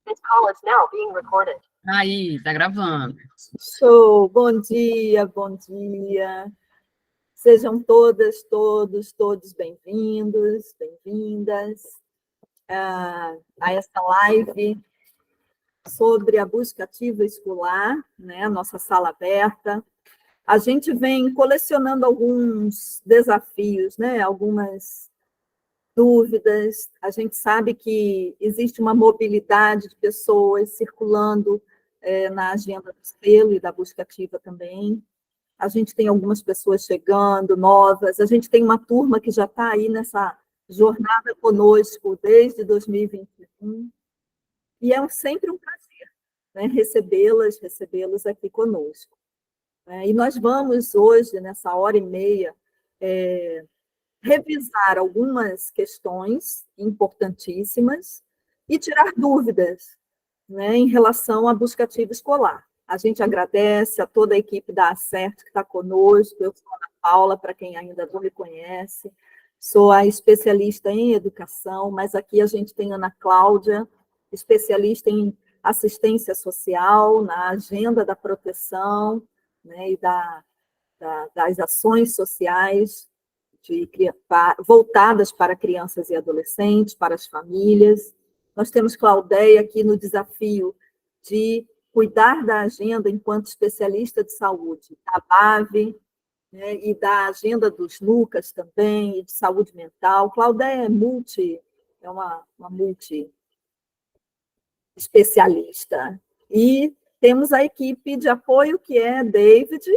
This call is now being recorded. Aí, tá gravando. Show! Bom dia, bom dia. Sejam todas, todos bem-vindos, bem-vindas a essa live sobre a busca ativa escolar, né? A nossa sala aberta. A gente vem colecionando alguns desafios, né? Algumas dúvidas. A gente sabe que existe uma mobilidade de pessoas circulando na agenda do selo e da busca ativa também. A gente tem algumas pessoas chegando, novas. A gente tem uma turma que já está aí nessa jornada conosco desde 2021. E é sempre um prazer, né, recebê-los aqui conosco. E nós vamos hoje, nessa hora e meia, revisar algumas questões importantíssimas e tirar dúvidas, né, em relação à busca ativa escolar. A gente agradece a toda a equipe da Acert que está conosco. Eu sou a Ana Paula, para quem ainda não me conhece, sou a especialista em educação, mas aqui a gente tem a Ana Cláudia, especialista em assistência social, na agenda da proteção, né, e das ações sociais voltadas para crianças e adolescentes, para as famílias. Nós temos Claudeia aqui no desafio de cuidar da agenda enquanto especialista de saúde, da BAV, né, e da agenda dos NUCAS também, e de saúde mental. Claudeia é uma multi-especialista. E temos a equipe de apoio, que é David,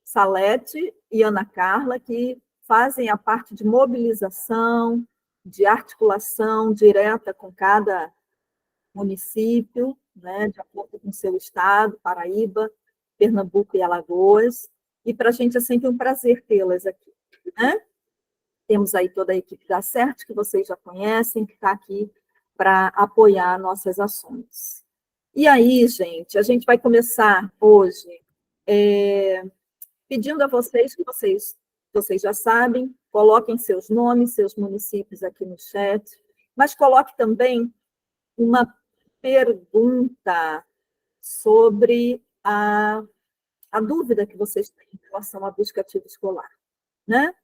Salete e Ana Carla, que fazem a parte de mobilização, de articulação direta com cada município, né, de acordo com o seu estado, Paraíba, Pernambuco e Alagoas. E para a gente é sempre um prazer tê-las aqui, né? Temos aí toda a equipe da CERT, que vocês já conhecem, que está aqui para apoiar nossas ações. E aí, gente, a gente vai começar hoje pedindo a vocês que vocês já sabem, coloquem seus nomes, seus municípios aqui no chat, mas coloque também uma pergunta sobre a dúvida que vocês têm em relação à busca ativa escolar, né?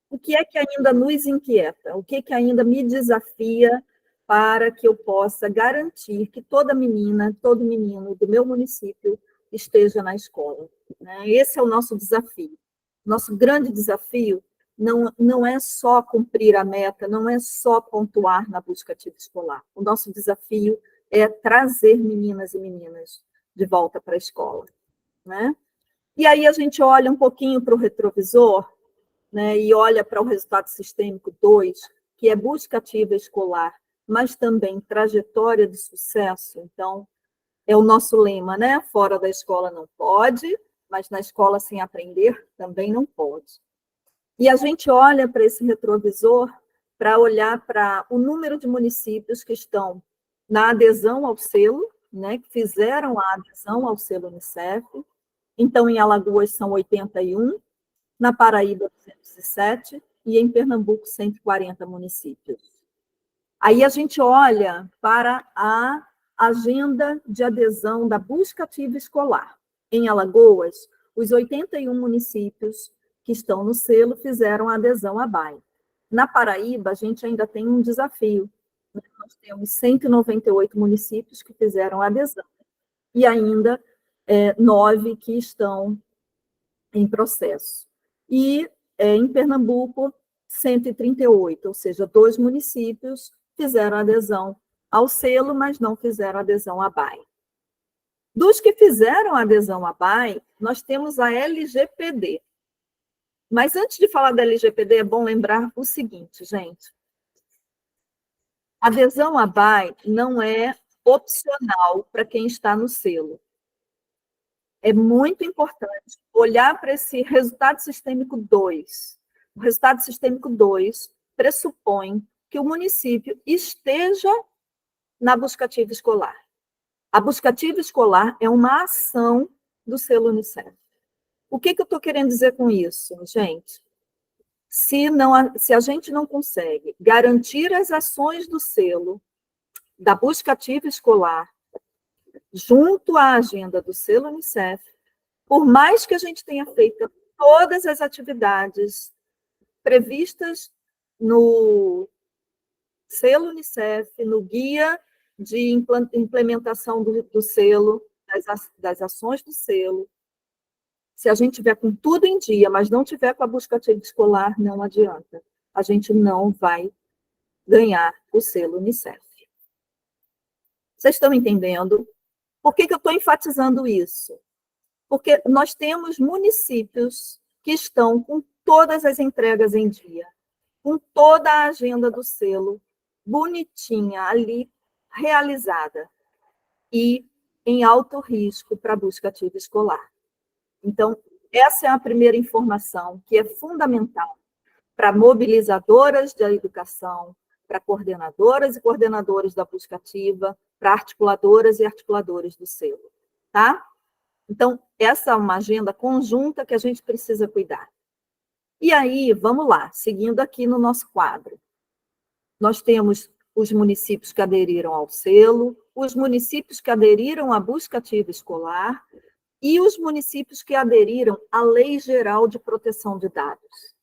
O que é que ainda nos inquieta? O que é que ainda me desafia para que eu possa garantir que toda menina, todo menino do meu município esteja na escola, né? Esse é o nosso desafio. Nosso grande desafio não é só cumprir a meta, não é só pontuar na busca ativa escolar. O nosso desafio é trazer meninas e meninas de volta para a escola, né? E aí a gente olha um pouquinho para o retrovisor, né, e olha para o resultado sistêmico 2, que é busca ativa escolar, mas também trajetória de sucesso. Então, é o nosso lema, né? Fora da escola não pode, mas na escola sem aprender também não pode. E a gente olha para esse retrovisor para olhar para o número de municípios que estão na adesão ao selo, né, que fizeram a adesão ao selo Unicef. Então, em Alagoas são 81, na Paraíba 207 e em Pernambuco 140 municípios. Aí a gente olha para a agenda de adesão da busca ativa escolar. Em Alagoas, os 81 municípios que estão no selo fizeram a adesão à BAE. Na Paraíba, a gente ainda tem um desafio. Nós temos 198 municípios que fizeram a adesão e ainda 9 que estão em processo. E em Pernambuco, 138, ou seja, 2 municípios fizeram adesão ao selo, mas não fizeram adesão à BAE. Dos que fizeram adesão à BAE, nós temos a LGPD. Mas antes de falar da LGPD, é bom lembrar o seguinte, gente. Adesão à BAE não é opcional para quem está no selo. É muito importante olhar para esse resultado sistêmico 2. O resultado sistêmico 2 pressupõe que o município esteja na busca ativa escolar. A busca ativa escolar é uma ação do selo Unicef. O que eu estou querendo dizer com isso, gente? Se a gente não consegue garantir as ações do selo da busca ativa escolar, junto à agenda do selo Unicef, por mais que a gente tenha feito todas as atividades previstas no selo Unicef, no guia de implementação do selo, das ações do selo, se a gente tiver com tudo em dia, mas não tiver com a busca ativa escolar, não adianta. A gente não vai ganhar o selo Unicef. Vocês estão entendendo? Por que eu estou enfatizando isso? Porque nós temos municípios que estão com todas as entregas em dia, com toda a agenda do selo bonitinha ali, realizada, e em alto risco para a busca ativa escolar. Então, essa é a primeira informação que é fundamental para mobilizadoras da educação, para coordenadoras e coordenadores da busca ativa, para articuladoras e articuladores do selo, tá? Então, essa é uma agenda conjunta que a gente precisa cuidar. E aí, vamos lá, seguindo aqui no nosso quadro. Nós temos os municípios que aderiram ao selo, os municípios que aderiram à busca ativa escolar e os municípios que aderiram à Lei Geral de Proteção de Dados.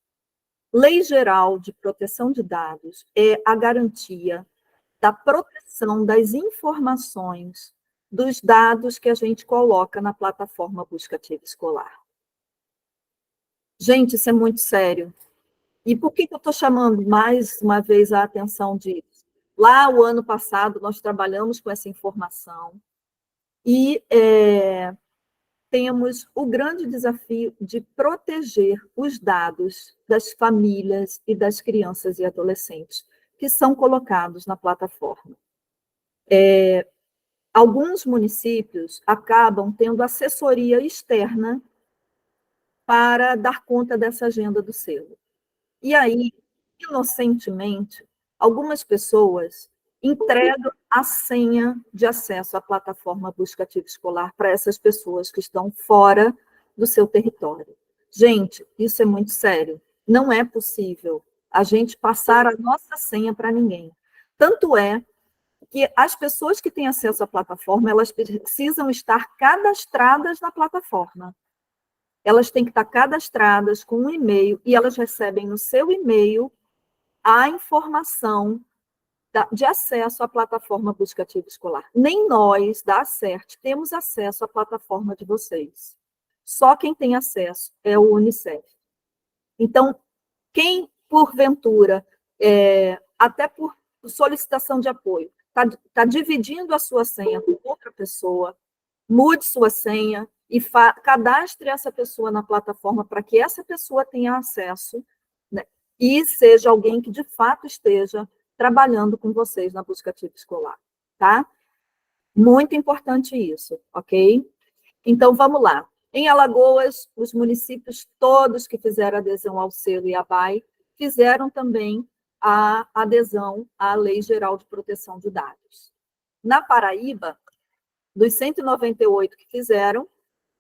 Lei Geral de Proteção de Dados é a garantia da proteção das informações, dos dados que a gente coloca na plataforma Busca Ativa Escolar. Gente, isso é muito sério. E por que eu estou chamando mais uma vez a atenção disso? Lá, o ano passado, nós trabalhamos com essa informação e temos o grande desafio de proteger os dados das famílias e das crianças e adolescentes que são colocados na plataforma. Alguns municípios acabam tendo assessoria externa para dar conta dessa agenda do selo. E aí, inocentemente, algumas pessoas entregam a senha de acesso à plataforma Busca Ativa Escolar para essas pessoas que estão fora do seu território. Gente, isso é muito sério. Não é possível a gente passar a nossa senha para ninguém. Tanto é que as pessoas que têm acesso à plataforma, elas precisam estar cadastradas na plataforma. Elas têm que estar cadastradas com um e-mail e elas recebem no seu e-mail a informação de acesso à plataforma Busca Ativa Escolar. Nem nós, da ACERT, temos acesso à plataforma de vocês. Só quem tem acesso é o Unicef. Então, quem, porventura, até por solicitação de apoio, está dividindo a sua senha com outra pessoa, mude sua senha e cadastre essa pessoa na plataforma para que essa pessoa tenha acesso, né, e seja alguém que, de fato, esteja trabalhando com vocês na busca ativa escolar, tá? Muito importante isso, ok? Então, vamos lá. Em Alagoas, os municípios todos que fizeram adesão ao selo e à BAE fizeram também a adesão à Lei Geral de Proteção de Dados. Na Paraíba, dos 198 que fizeram,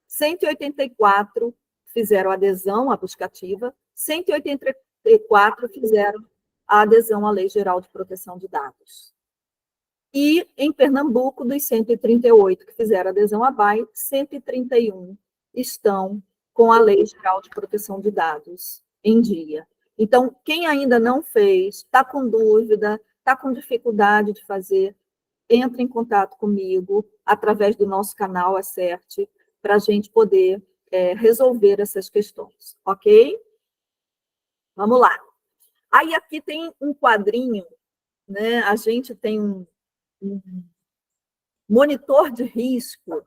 184 fizeram adesão à busca ativa, 184 fizeram a adesão à Lei Geral de Proteção de Dados. E, em Pernambuco, dos 138 que fizeram adesão à BAE, 131 estão com a Lei Geral de Proteção de Dados em dia. Então, quem ainda não fez, está com dúvida, está com dificuldade de fazer, entre em contato comigo através do nosso canal ACERT para a gente poder resolver essas questões, ok? Vamos lá. Aí aqui tem um quadrinho, né? A gente tem um monitor de risco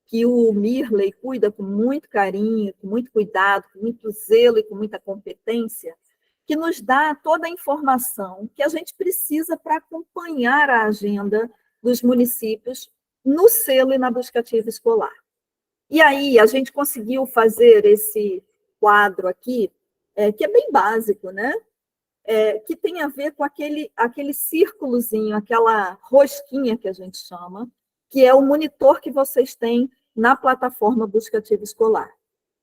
que o Mirley cuida com muito carinho, com muito cuidado, com muito zelo e com muita competência, que nos dá toda a informação que a gente precisa para acompanhar a agenda dos municípios no selo e na busca ativa escolar. E aí, a gente conseguiu fazer esse quadro aqui, que é bem básico, né? Que tem a ver com aquele círculozinho, aquela rosquinha que a gente chama, que é o monitor que vocês têm na plataforma Busca Ativa Escolar,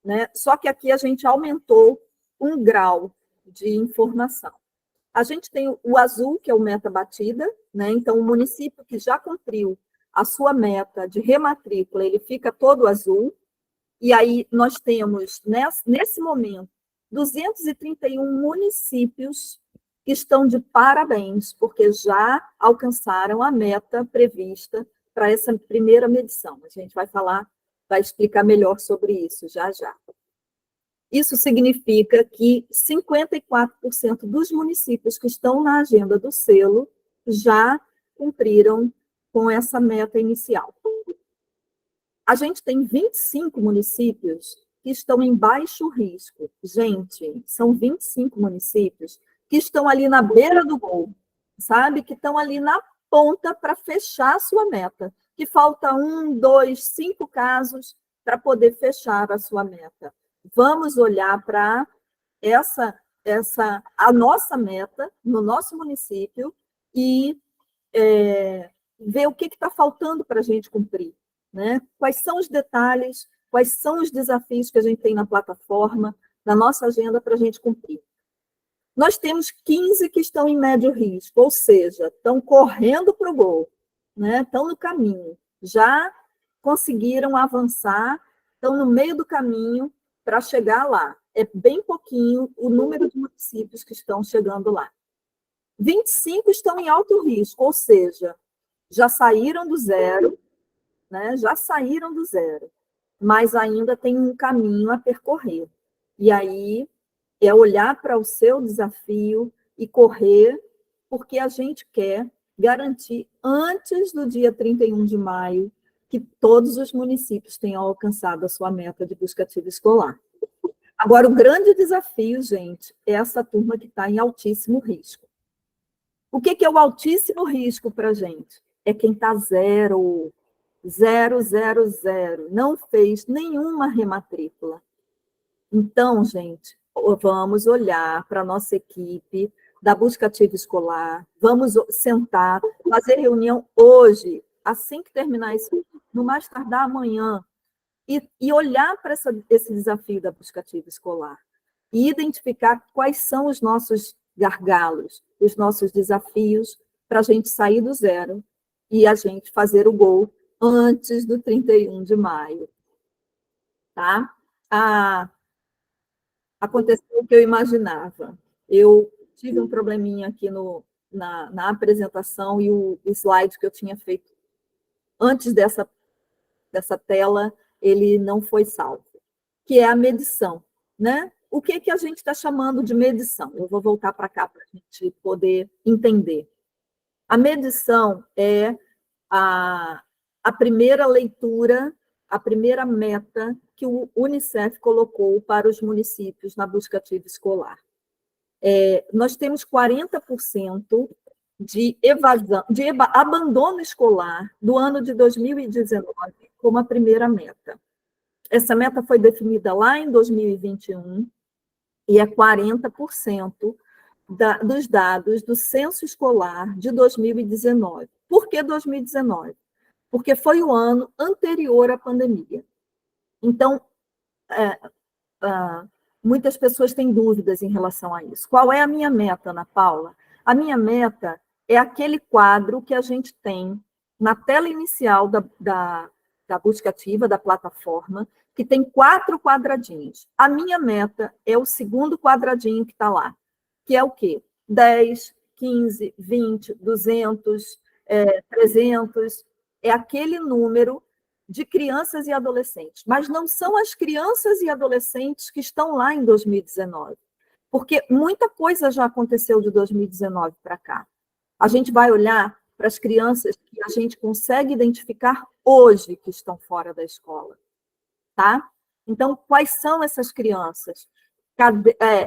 né? Só que aqui a gente aumentou um grau de informação. A gente tem o azul, que é o meta batida, né? Então, o município que já cumpriu a sua meta de rematrícula, ele fica todo azul. E aí nós temos, nesse momento, 231 municípios que estão de parabéns, porque já alcançaram a meta prevista para essa primeira medição. A gente vai explicar melhor sobre isso já já. Isso significa que 54% dos municípios que estão na agenda do selo já cumpriram com essa meta inicial. A gente tem 25 municípios que estão em baixo risco. Gente, são 25 municípios que estão ali na beira do gol, sabe? Que estão ali na ponta para fechar a sua meta. Que falta 1, 2, 5 casos para poder fechar a sua meta. Vamos olhar para a nossa meta no nosso município e ver o que está faltando para a gente cumprir. Né? Quais são os detalhes, quais são os desafios que a gente tem na plataforma, na nossa agenda para a gente cumprir. Nós temos 15 que estão em médio risco, ou seja, estão correndo para o gol, né? Estão no caminho, já conseguiram avançar, estão no meio do caminho para chegar lá. É bem pouquinho o número de municípios que estão chegando lá. 25 estão em alto risco, ou seja, já saíram do zero, né? Já saíram do zero, mas ainda tem um caminho a percorrer. E aí é olhar para o seu desafio e correr, porque a gente quer garantir, antes do dia 31 de maio, que todos os municípios tenham alcançado a sua meta de busca ativa escolar. Agora, o grande desafio, gente, é essa turma que está em altíssimo risco. O que é o altíssimo risco para a gente? É quem está zero, não fez nenhuma rematrícula. Então, gente, vamos olhar para a nossa equipe da busca ativa escolar, vamos sentar, fazer reunião hoje, assim que terminar isso, no mais tardar amanhã, e olhar para esse desafio da busca ativa escolar e identificar quais são os nossos gargalos, os nossos desafios para a gente sair do zero e a gente fazer o gol antes do 31 de maio. Tá? Aconteceu o que eu imaginava. Eu tive um probleminha aqui na apresentação e o slide que eu tinha feito antes dessa tela, ele não foi salvo, que é a medição, né? O que a gente está chamando de medição? Eu vou voltar para cá para a gente poder entender. A medição é a primeira leitura, a primeira meta que o Unicef colocou para os municípios na busca ativa escolar. Nós temos 40% de abandono escolar do ano de 2019 como a primeira meta. Essa meta foi definida lá em 2021 e é 40% dos dados do censo escolar de 2019. Por que 2019? Porque foi o ano anterior à pandemia. Então, muitas pessoas têm dúvidas em relação a isso. Qual é a minha meta, Ana Paula? A minha meta é aquele quadro que a gente tem na tela inicial da busca ativa, da plataforma, que tem 4 quadradinhos. A minha meta é o segundo quadradinho que está lá, que é o quê? 10, 15, 20, 200, 300, é aquele número de crianças e adolescentes, mas não são as crianças e adolescentes que estão lá em 2019, porque muita coisa já aconteceu de 2019 para cá. A gente vai olhar para as crianças que a gente consegue identificar hoje que estão fora da escola, tá? Então, quais são essas crianças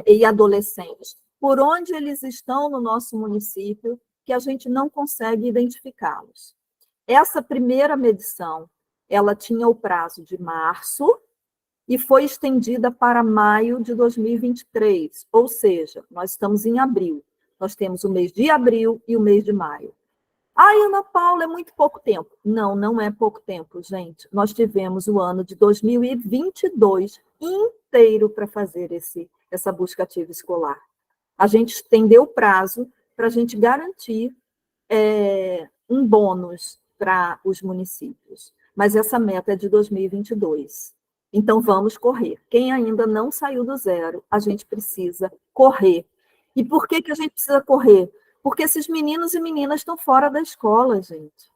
e adolescentes? Por onde eles estão no nosso município que a gente não consegue identificá-los? Essa primeira medição, ela tinha o prazo de março e foi estendida para maio de 2023, ou seja, nós estamos em abril. Nós temos o mês de abril e o mês de maio. Ana Paula, é muito pouco tempo. Não, não é pouco tempo, gente. Nós tivemos o ano de 2022 inteiro para fazer essa busca ativa escolar. A gente estendeu o prazo para a gente garantir um bônus para os municípios. Mas essa meta é de 2022. Então, vamos correr. Quem ainda não saiu do zero, a gente precisa correr. E por que a gente precisa correr? Porque esses meninos e meninas estão fora da escola, gente.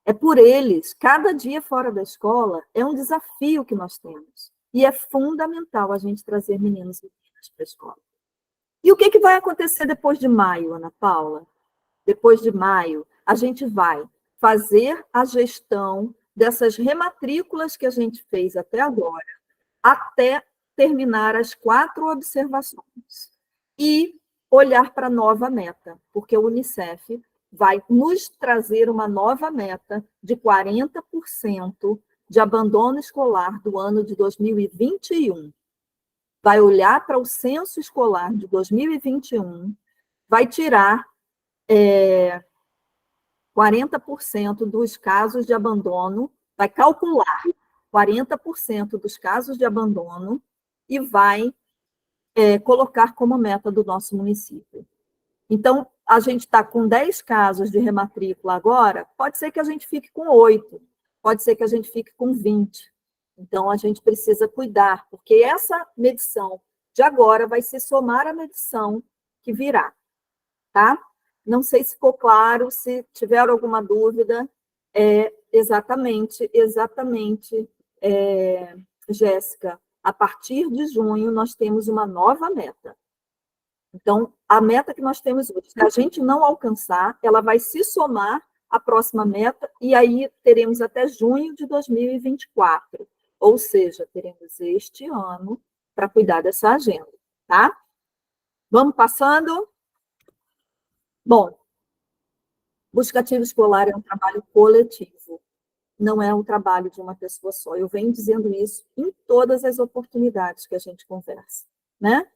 É por eles. Cada dia fora da escola é um desafio que nós temos. E é fundamental a gente trazer meninos e meninas para a escola. E o que vai acontecer depois de maio, Ana Paula? Depois de maio, a gente vai fazer a gestão dessas rematrículas que a gente fez até agora, até terminar as 4 observações. E olhar para a nova meta, porque o Unicef vai nos trazer uma nova meta de 40% de abandono escolar do ano de 2021. Vai olhar para o censo escolar de 2021, vai tirar 40% dos casos de abandono, vai calcular 40% dos casos de abandono e vai colocar como meta do nosso município. Então, a gente está com 10 casos de rematrícula agora, pode ser que a gente fique com 8, pode ser que a gente fique com 20. Então, a gente precisa cuidar, porque essa medição de agora vai se somar à medição que virá, tá? Não sei se ficou claro, se tiver alguma dúvida, exatamente, Jéssica, a partir de junho nós temos uma nova meta. Então, a meta que nós temos hoje, se a gente não alcançar, ela vai se somar à próxima meta, e aí teremos até junho de 2024. Ou seja, teremos este ano para cuidar dessa agenda, tá? Vamos passando? Bom, busca ativa escolar é um trabalho coletivo, não é um trabalho de uma pessoa só. Eu venho dizendo isso em todas as oportunidades que a gente conversa, né?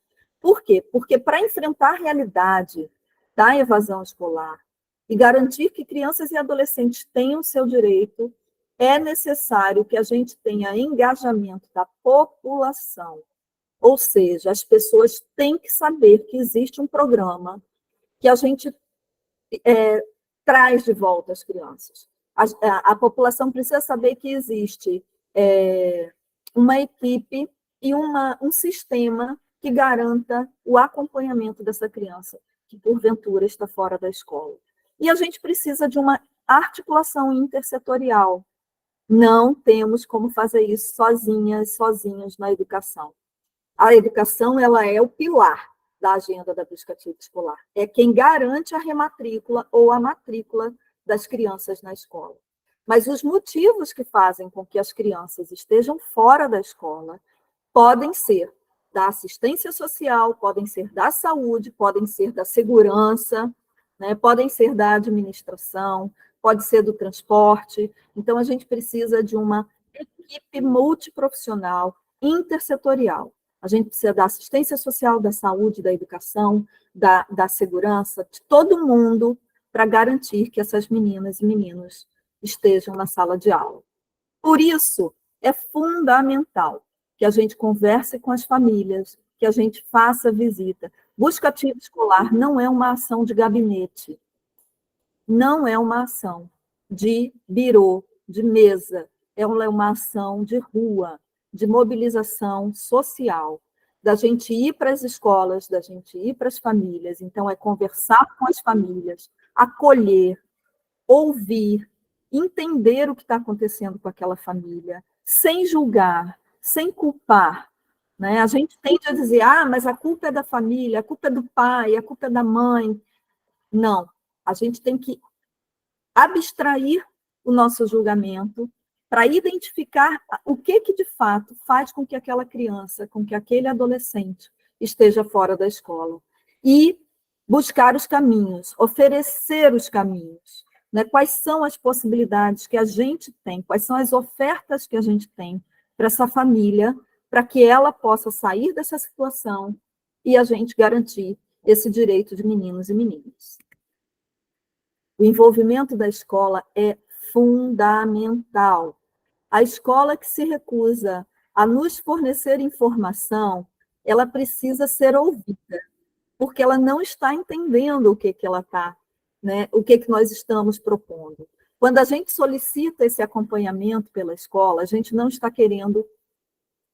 Por quê? Porque para enfrentar a realidade da evasão escolar e garantir que crianças e adolescentes tenham seu direito, é necessário que a gente tenha engajamento da população. Ou seja, as pessoas têm que saber que existe um programa que a gente traz de volta as crianças. A população precisa saber que existe uma equipe e um sistema que garanta o acompanhamento dessa criança que, porventura, está fora da escola. E a gente precisa de uma articulação intersetorial. Não temos como fazer isso sozinhos na educação. A educação, ela é o pilar da agenda da busca ativa escolar. É quem garante a rematrícula ou a matrícula das crianças na escola. Mas os motivos que fazem com que as crianças estejam fora da escola podem ser da assistência social, podem ser da saúde, podem ser da segurança, né? Podem ser da administração, pode ser do transporte. Então, a gente precisa de uma equipe multiprofissional, intersetorial. A gente precisa da assistência social, da saúde, da educação, da segurança, de todo mundo, para garantir que essas meninas e meninos estejam na sala de aula. Por isso, é fundamental que a gente converse com as famílias, que a gente faça visita. Busca ativa escolar não é uma ação de gabinete, não é uma ação de birô, de mesa, é uma ação de rua, de mobilização social, da gente ir para as escolas, da gente ir para as famílias. Então, é conversar com as famílias, acolher, ouvir, entender o que está acontecendo com aquela família, sem julgar, sem culpar. Né? A gente tende a dizer, mas a culpa é da família, a culpa é do pai, a culpa é da mãe. Não, a gente tem que abstrair o nosso julgamento para identificar o que de fato faz com que aquela criança, com que aquele adolescente esteja fora da escola. E buscar os caminhos, oferecer os caminhos. Né? Quais são as possibilidades que a gente tem, quais são as ofertas que a gente tem para essa família, para que ela possa sair dessa situação e a gente garantir esse direito de meninos e meninas. O envolvimento da escola é fundamental. A escola que se recusa a nos fornecer informação, ela precisa ser ouvida. porque ela não está entendendo o que ela está, né? O que nós estamos propondo. Quando a gente solicita esse acompanhamento pela escola, a gente não está querendo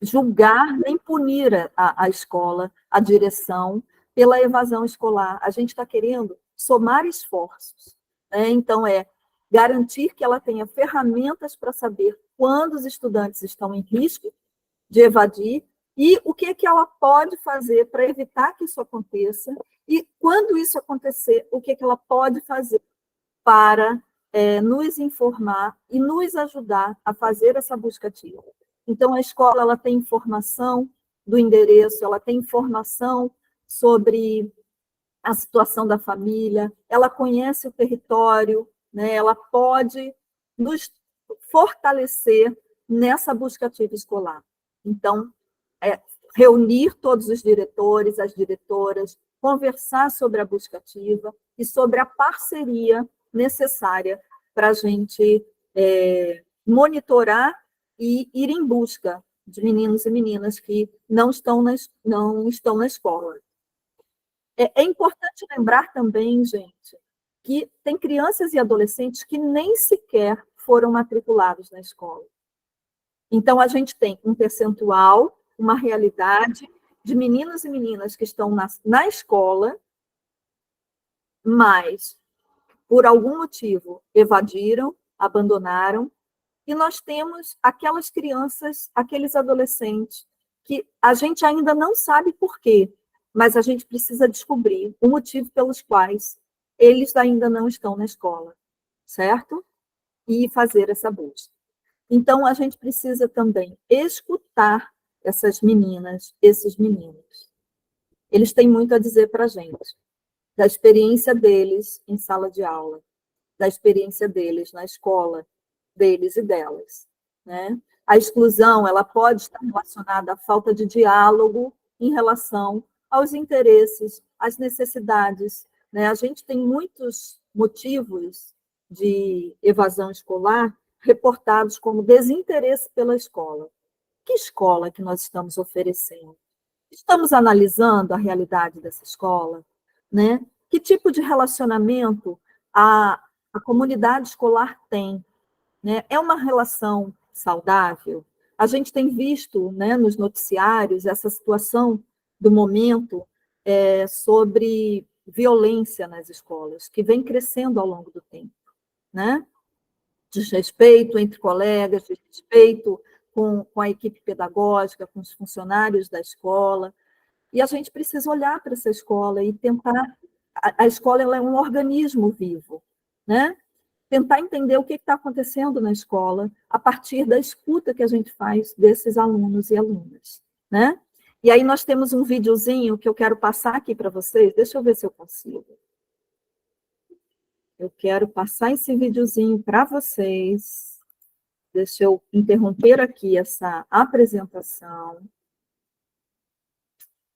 julgar nem punir a escola, a direção, pela evasão escolar. A gente está querendo somar esforços, né? Então, garantir que ela tenha ferramentas para saber quando os estudantes estão em risco de evadir e o que ela pode fazer para evitar que isso aconteça e, quando isso acontecer, o que ela pode fazer para nos informar e nos ajudar a fazer essa busca ativa. Então, a escola ela tem informação do endereço, ela tem informação sobre a situação da família, ela conhece o território, né? Ela pode nos fortalecer nessa busca ativa escolar. Então, reunir todos os diretores, as diretoras, conversar sobre a busca ativa e sobre a parceria necessária para a gente monitorar e ir em busca de meninos e meninas que não estão na escola. É importante lembrar também, gente, que tem crianças e adolescentes que nem sequer foram matriculados na escola. Então, a gente tem um percentual, uma realidade de meninos e meninas que estão na escola, mas, por algum motivo, evadiram, abandonaram, e nós temos aquelas crianças, aqueles adolescentes, que a gente ainda não sabe por quê, mas a gente precisa descobrir o motivo pelos quais eles ainda não estão na escola, certo? E fazer essa busca. Então, a gente precisa também escutar essas meninas, esses meninos. Eles têm muito a dizer para a gente, da experiência deles em sala de aula, da experiência deles na escola, deles e delas, né? A exclusão, ela pode estar relacionada à falta de diálogo em relação aos interesses, às necessidades, né? A gente tem muitos motivos de evasão escolar reportados como desinteresse pela escola. Que escola que nós estamos oferecendo? Estamos analisando a realidade dessa escola, né? Que tipo de relacionamento a comunidade escolar tem, né? É uma relação saudável? A gente tem visto, né, nos noticiários essa situação do momento sobre violência nas escolas, que vem crescendo ao longo do tempo, né? Desrespeito entre colegas, desrespeito com a equipe pedagógica, com os funcionários da escola. E a gente precisa olhar para essa escola e tentar... A escola ela é um organismo vivo, né? Tentar entender o que está acontecendo na escola a partir da escuta que a gente faz desses alunos e alunas, né? E aí nós temos um videozinho que eu quero passar aqui para vocês. Deixa eu ver se eu consigo. Eu quero passar esse videozinho para vocês. Deixa eu interromper aqui essa apresentação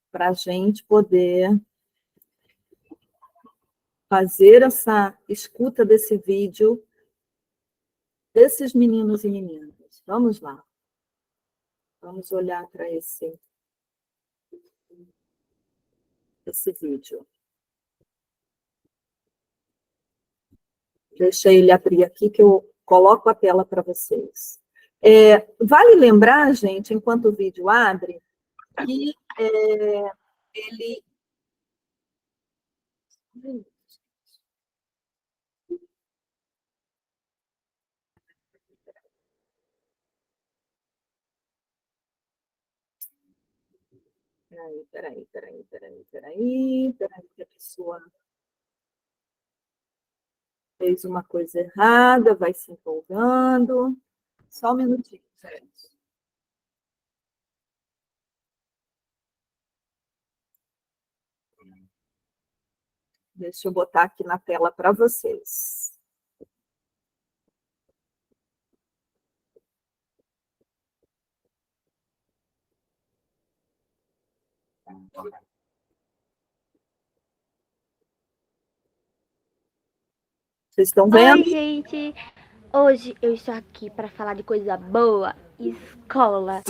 para a gente poder fazer essa escuta desse vídeo desses meninos e meninas. Vamos lá. Vamos olhar para esse vídeo. Deixa ele abrir aqui que eu coloco a tela para vocês. Vale lembrar, gente, enquanto o vídeo abre, que ele... Peraí, que a pessoa fez uma coisa errada, vai se empolgando. Só um minutinho, gente. Deixa eu botar aqui na tela para vocês. Vocês estão vendo? Oi, gente! Hoje eu estou aqui para falar de coisa boa, escola.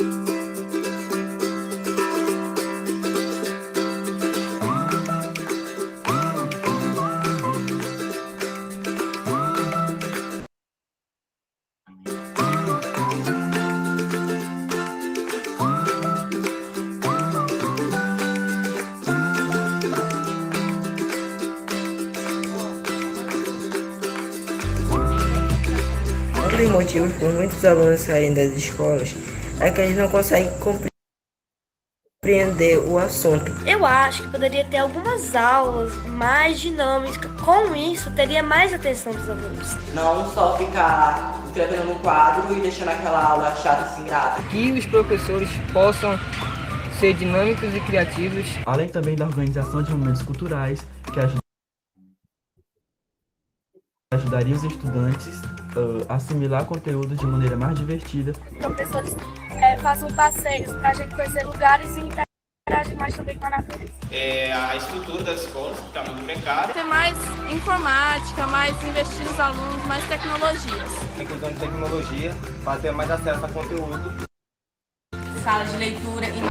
Um dos motivos por muitos alunos saírem das escolas é que eles não conseguem compreender o assunto. Eu acho que poderia ter algumas aulas mais dinâmicas. Com isso, teria mais atenção dos alunos. Não só ficar escrevendo no quadro e deixando aquela aula chata sem graça. Que os professores possam ser dinâmicos e criativos. Além também da organização de momentos culturais que ajudaria os estudantes a assimilar conteúdo de maneira mais divertida. Professores façam passeios para a gente conhecer lugares e interagir mais também com a natureza. A estrutura das escolas está muito precária. Ter mais informática, mais investir nos alunos, mais tecnologias. Inclusão de tecnologia para ter mais acesso a conteúdo. Sala de leitura e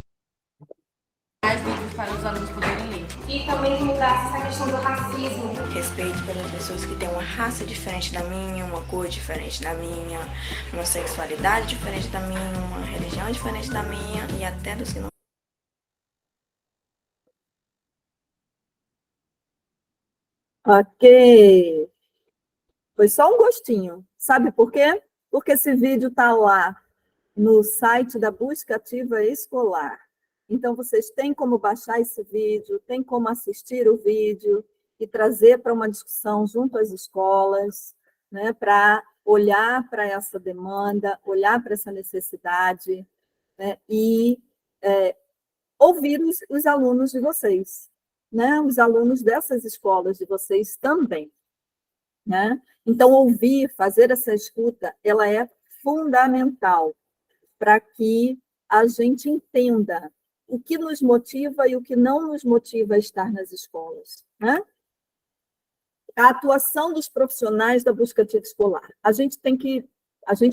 mais livros para os alunos poderem ler. E também mudar essa questão do racismo. Respeito pelas pessoas que têm uma raça diferente da minha, uma cor diferente da minha, uma sexualidade diferente da minha, uma religião diferente da minha e até dos que não. Ok. Foi só um gostinho. Sabe por quê? Porque esse vídeo está lá no site da Busca Ativa Escolar. Então, vocês têm como baixar esse vídeo, têm como assistir o vídeo e trazer para uma discussão junto às escolas, né, para olhar para essa demanda, olhar para essa necessidade, né, e ouvir os alunos de vocês, né, os alunos dessas escolas de vocês também. Né? Então, ouvir, fazer essa escuta, ela é fundamental para que a gente entenda o que nos motiva e o que não nos motiva a estar nas escolas. Né? A atuação dos profissionais da busca ativa escolar. A gente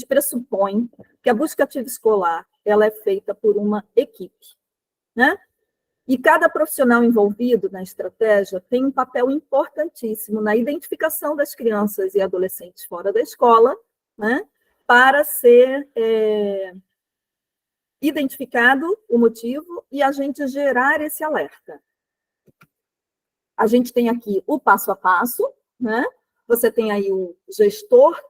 pressupõe que a busca ativa escolar ela é feita por uma equipe. Né? E cada profissional envolvido na estratégia tem um papel importantíssimo na identificação das crianças e adolescentes fora da escola, né, para ser identificado o motivo e a gente gerar esse alerta. A gente tem aqui o passo a passo, né? Você tem aí o gestor,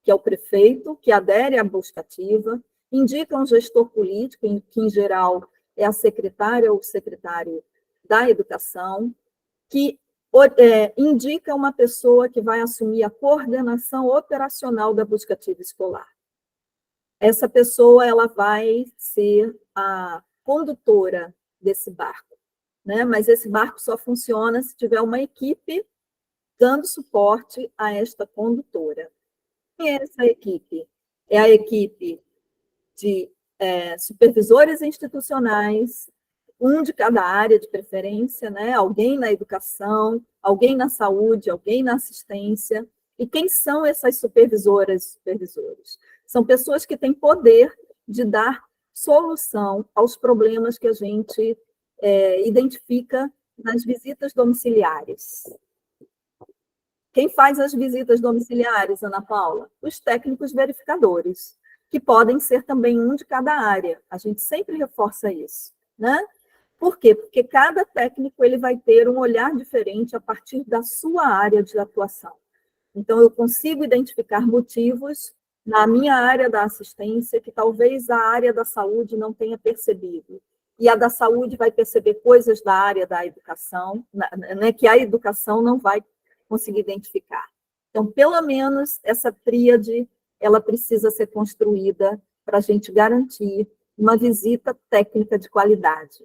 que é o prefeito, que adere à busca ativa, indica um gestor político, que em geral é a secretária ou o secretário da educação, que indica uma pessoa que vai assumir a coordenação operacional da busca ativa escolar. Essa pessoa ela vai ser a condutora desse barco, né? Mas esse barco só funciona se tiver uma equipe dando suporte a esta condutora. Quem é essa equipe? É a equipe de supervisores institucionais, um de cada área de preferência, né? Alguém na educação, alguém na saúde, alguém na assistência. E quem são essas supervisoras e supervisores? São pessoas que têm poder de dar solução aos problemas que a gente identifica nas visitas domiciliares. Quem faz as visitas domiciliares, Ana Paula? Os técnicos verificadores, que podem ser também um de cada área. A gente sempre reforça isso, né? Por quê? Porque cada técnico ele vai ter um olhar diferente a partir da sua área de atuação. Então, eu consigo identificar motivos na minha área da assistência que talvez a área da saúde não tenha percebido. E a da saúde vai perceber coisas da área da educação, né, que a educação não vai conseguir identificar. Então, pelo menos, essa tríade ela precisa ser construída para a gente garantir uma visita técnica de qualidade.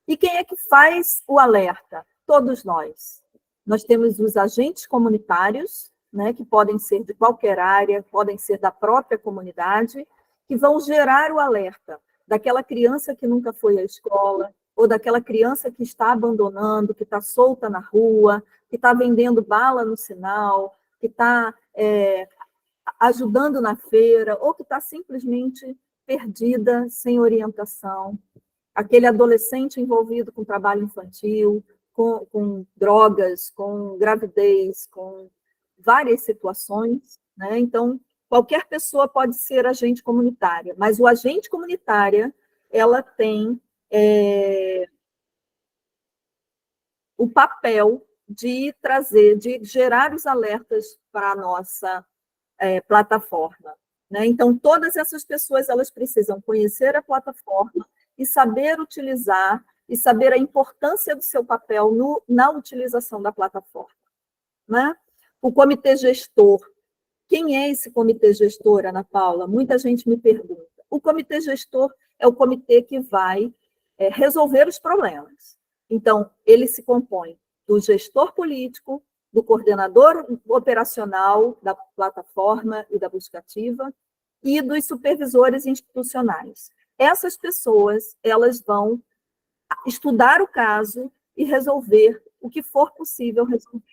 E quem é que faz o alerta? Todos nós. Nós temos os agentes comunitários, né, que podem ser de qualquer área, podem ser da própria comunidade, que vão gerar o alerta daquela criança que nunca foi à escola, ou daquela criança que está abandonando, que está solta na rua, que está vendendo bala no sinal, que está ajudando na feira, ou que está simplesmente perdida, sem orientação. Aquele adolescente envolvido com trabalho infantil, com drogas, com gravidez, com várias situações, né? Então, qualquer pessoa pode ser agente comunitária, mas o agente comunitária, ela tem o papel de trazer, de gerar os alertas para a nossa plataforma, né? Então, todas essas pessoas elas precisam conhecer a plataforma e saber utilizar e saber a importância do seu papel na utilização da plataforma, né? O comitê gestor. Quem é esse comitê gestor, Ana Paula? Muita gente me pergunta. O comitê gestor é o comitê que vai resolver os problemas. Então, ele se compõe do gestor político, do coordenador operacional da plataforma e da buscativa e dos supervisores institucionais. Essas pessoas, elas vão estudar o caso e resolver o que for possível resolver.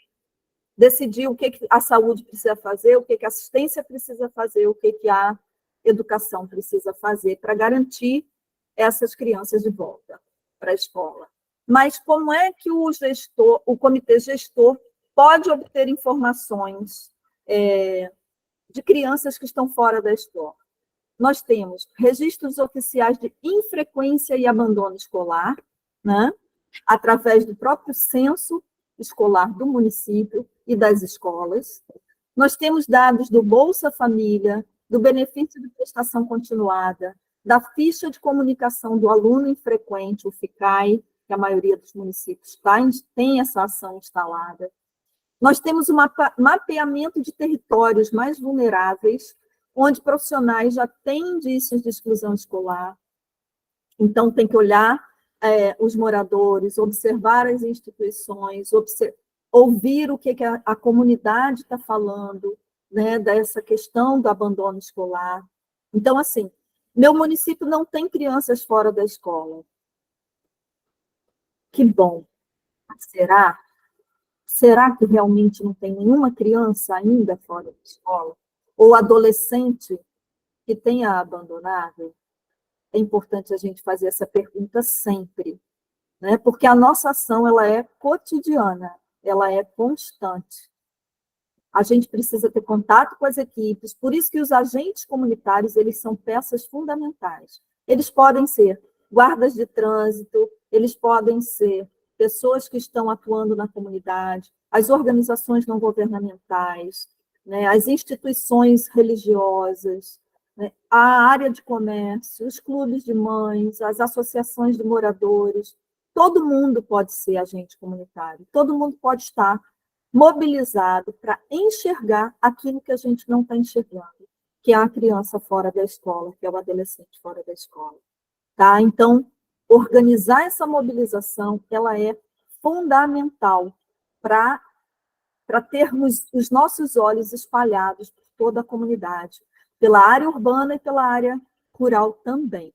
Decidir o que a saúde precisa fazer, o que a assistência precisa fazer, o que a educação precisa fazer para garantir essas crianças de volta para a escola. Mas como é que o comitê gestor pode obter informações de crianças que estão fora da escola? Nós temos registros oficiais de infrequência e abandono escolar, né? Através do próprio censo escolar do município e das escolas. Nós temos dados do Bolsa Família, do benefício de prestação continuada, da ficha de comunicação do aluno infrequente, o FICAI, que a maioria dos municípios tem essa ação instalada. Nós temos um mapeamento de territórios mais vulneráveis, onde profissionais já têm indícios de exclusão escolar. Então, tem que olhar os moradores, observar as instituições, ouvir o que a comunidade está falando, né, dessa questão do abandono escolar. Então, assim, meu município não tem crianças fora da escola. Que bom. Será? Será que realmente não tem nenhuma criança ainda fora da escola? Ou adolescente que tenha abandonado? É importante a gente fazer essa pergunta sempre, né? Porque a nossa ação ela é cotidiana, ela é constante. A gente precisa ter contato com as equipes, por isso que os agentes comunitários eles são peças fundamentais. Eles podem ser guardas de trânsito, eles podem ser pessoas que estão atuando na comunidade, as organizações não governamentais, né, as instituições religiosas, né, a área de comércio, os clubes de mães, as associações de moradores, todo mundo pode ser agente comunitário, todo mundo pode estar mobilizado para enxergar aquilo que a gente não está enxergando, que é a criança fora da escola, que é o adolescente fora da escola. Tá? Então, organizar essa mobilização, ela é fundamental para termos os nossos olhos espalhados por toda a comunidade, pela área urbana e pela área rural também.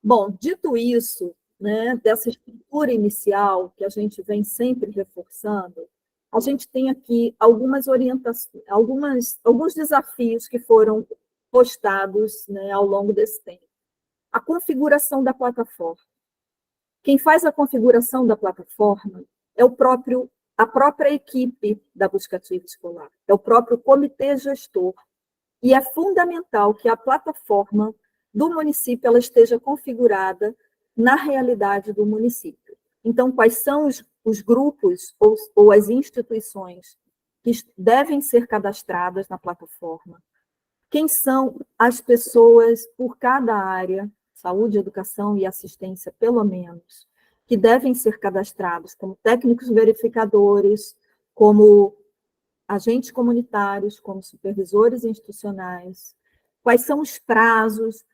Bom, dito isso, né, dessa estrutura inicial que a gente vem sempre reforçando, a gente tem aqui algumas orientações, alguns desafios que foram postados, né, ao longo desse tempo. A configuração da plataforma. Quem faz a configuração da plataforma é a própria equipe da buscativa escolar, é o próprio comitê gestor. E é fundamental que a plataforma do município ela esteja configurada na realidade do município. Então, quais são os grupos ou as instituições que devem ser cadastradas na plataforma? Quem são as pessoas por cada área, saúde, educação e assistência, pelo menos, que devem ser cadastrados como técnicos verificadores, como agentes comunitários, como supervisores institucionais? Quais são os prazos?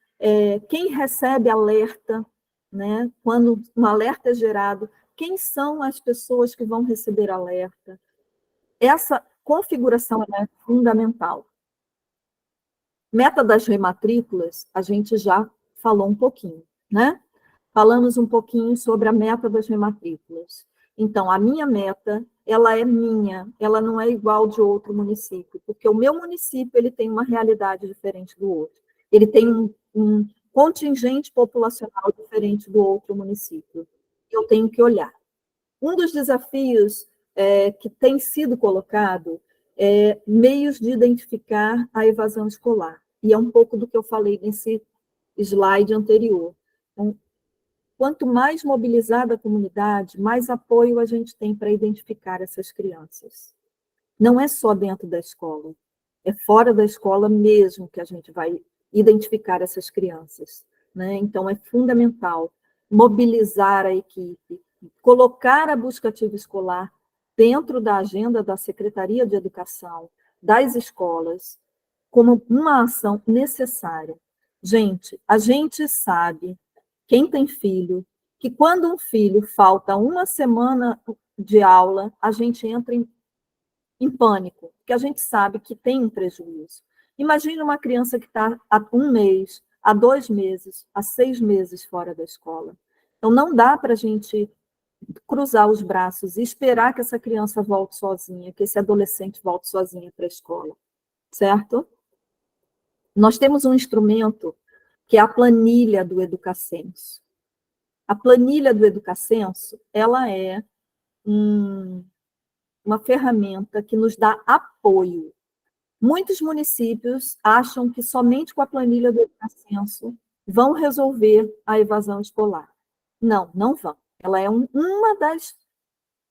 Quem recebe alerta, né? Quando um alerta é gerado, quem são as pessoas que vão receber alerta? Essa configuração é fundamental. Meta das rematrículas, a gente já falou um pouquinho, né? Falamos um pouquinho sobre a meta das rematrículas. Então, a minha meta, ela é minha, ela não é igual de outro município, porque o meu município ele tem uma realidade diferente do outro. Ele tem um contingente populacional diferente do outro município. Eu tenho que olhar. Um dos desafios que tem sido colocado é meios de identificar a evasão escolar. E é um pouco do que eu falei nesse slide anterior. Então, quanto mais mobilizada a comunidade, mais apoio a gente tem para identificar essas crianças. não é só dentro da escola, é fora da escola mesmo que a gente vai identificar essas crianças, né? Então, é fundamental mobilizar a equipe, colocar a busca ativa escolar dentro da agenda da Secretaria de Educação, das escolas, como uma ação necessária. Gente, a gente sabe, quem tem filho, que quando um filho falta uma semana de aula, a gente entra em pânico, porque a gente sabe que tem um prejuízo. Imagina uma criança que está há 1 mês, há 2 meses, há 6 meses fora da escola. Então, não dá para a gente cruzar os braços e esperar que essa criança volte sozinha, que esse adolescente volte sozinha para a escola, certo? Nós temos um instrumento que é a planilha do Educacenso. A planilha do Educacenso, ela é uma ferramenta que nos dá apoio. Muitos municípios acham que somente com a planilha do Educacenso vão resolver a evasão escolar. Não, não vão. Ela é uma das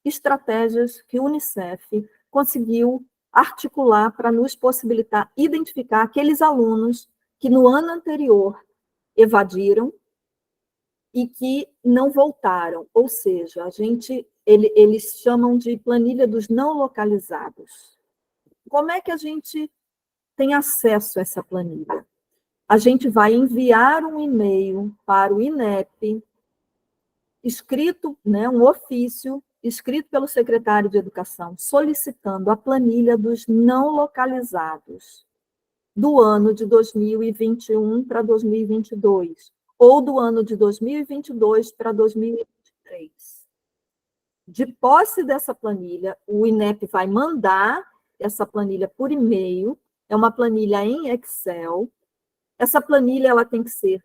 estratégias que o Unicef conseguiu articular para nos possibilitar identificar aqueles alunos que no ano anterior evadiram e que não voltaram. Ou seja, eles chamam de planilha dos não localizados. Como é que a gente tem acesso a essa planilha? A gente vai enviar um e-mail para o INEP, escrito, né, um ofício, escrito pelo secretário de Educação, solicitando a planilha dos não localizados do ano de 2021 para 2022, ou do ano de 2022 para 2023. De posse dessa planilha, o INEP vai mandar essa planilha por e-mail, é uma planilha em Excel. Essa planilha ela tem que ser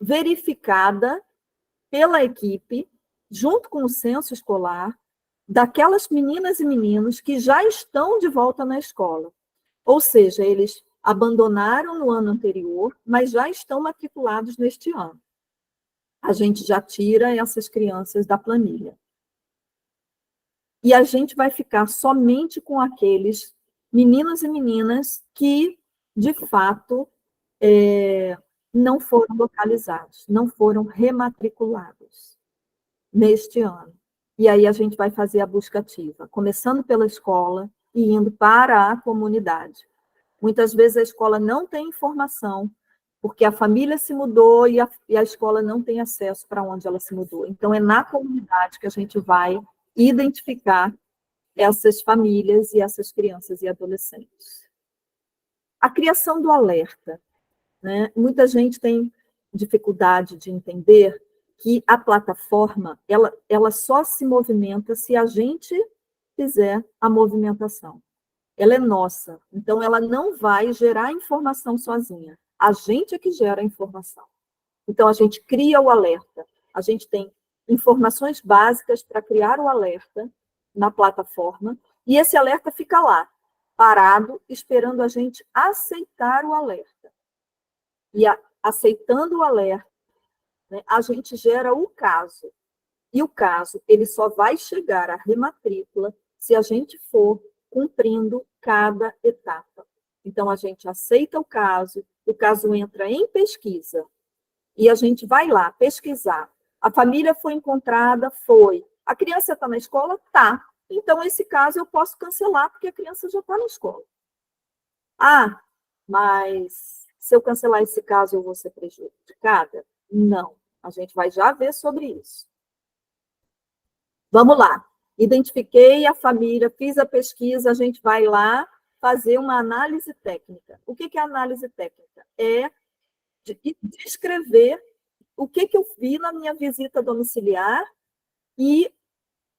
verificada pela equipe, junto com o censo escolar, daquelas meninas e meninos que já estão de volta na escola. Ou seja, eles abandonaram no ano anterior, mas já estão matriculados neste ano. A gente já tira essas crianças da planilha. E a gente vai ficar somente com aqueles meninos e meninas que, de fato, não foram localizados, não foram rematriculados neste ano. E aí a gente vai fazer a busca ativa, começando pela escola e indo para a comunidade. Muitas vezes a escola não tem informação, porque a família se mudou e a escola não tem acesso para onde ela se mudou. Então, é na comunidade que a gente vai identificar essas famílias e essas crianças e adolescentes. A criação do alerta, né? Muita gente tem dificuldade de entender que a plataforma ela só se movimenta se a gente fizer a movimentação. Ela é nossa, então ela não vai gerar informação sozinha. A gente é que gera a informação. Então, a gente cria o alerta. A gente tem informações básicas para criar o alerta na plataforma, e esse alerta fica lá, parado, esperando a gente aceitar o alerta. E aceitando o alerta, né, a gente gera o caso. E o caso, ele só vai chegar à rematrícula se a gente for cumprindo cada etapa. Então, a gente aceita o caso entra em pesquisa, e a gente vai lá pesquisar. A família foi encontrada? Foi. A criança está na escola? Tá. Então, esse caso eu posso cancelar, porque a criança já está na escola. Ah, mas se eu cancelar esse caso, eu vou ser prejudicada? Não. A gente vai já ver sobre isso. Vamos lá. Identifiquei a família, fiz a pesquisa, a gente vai lá fazer uma análise técnica. O que é análise técnica? É descrever o que eu vi na minha visita domiciliar e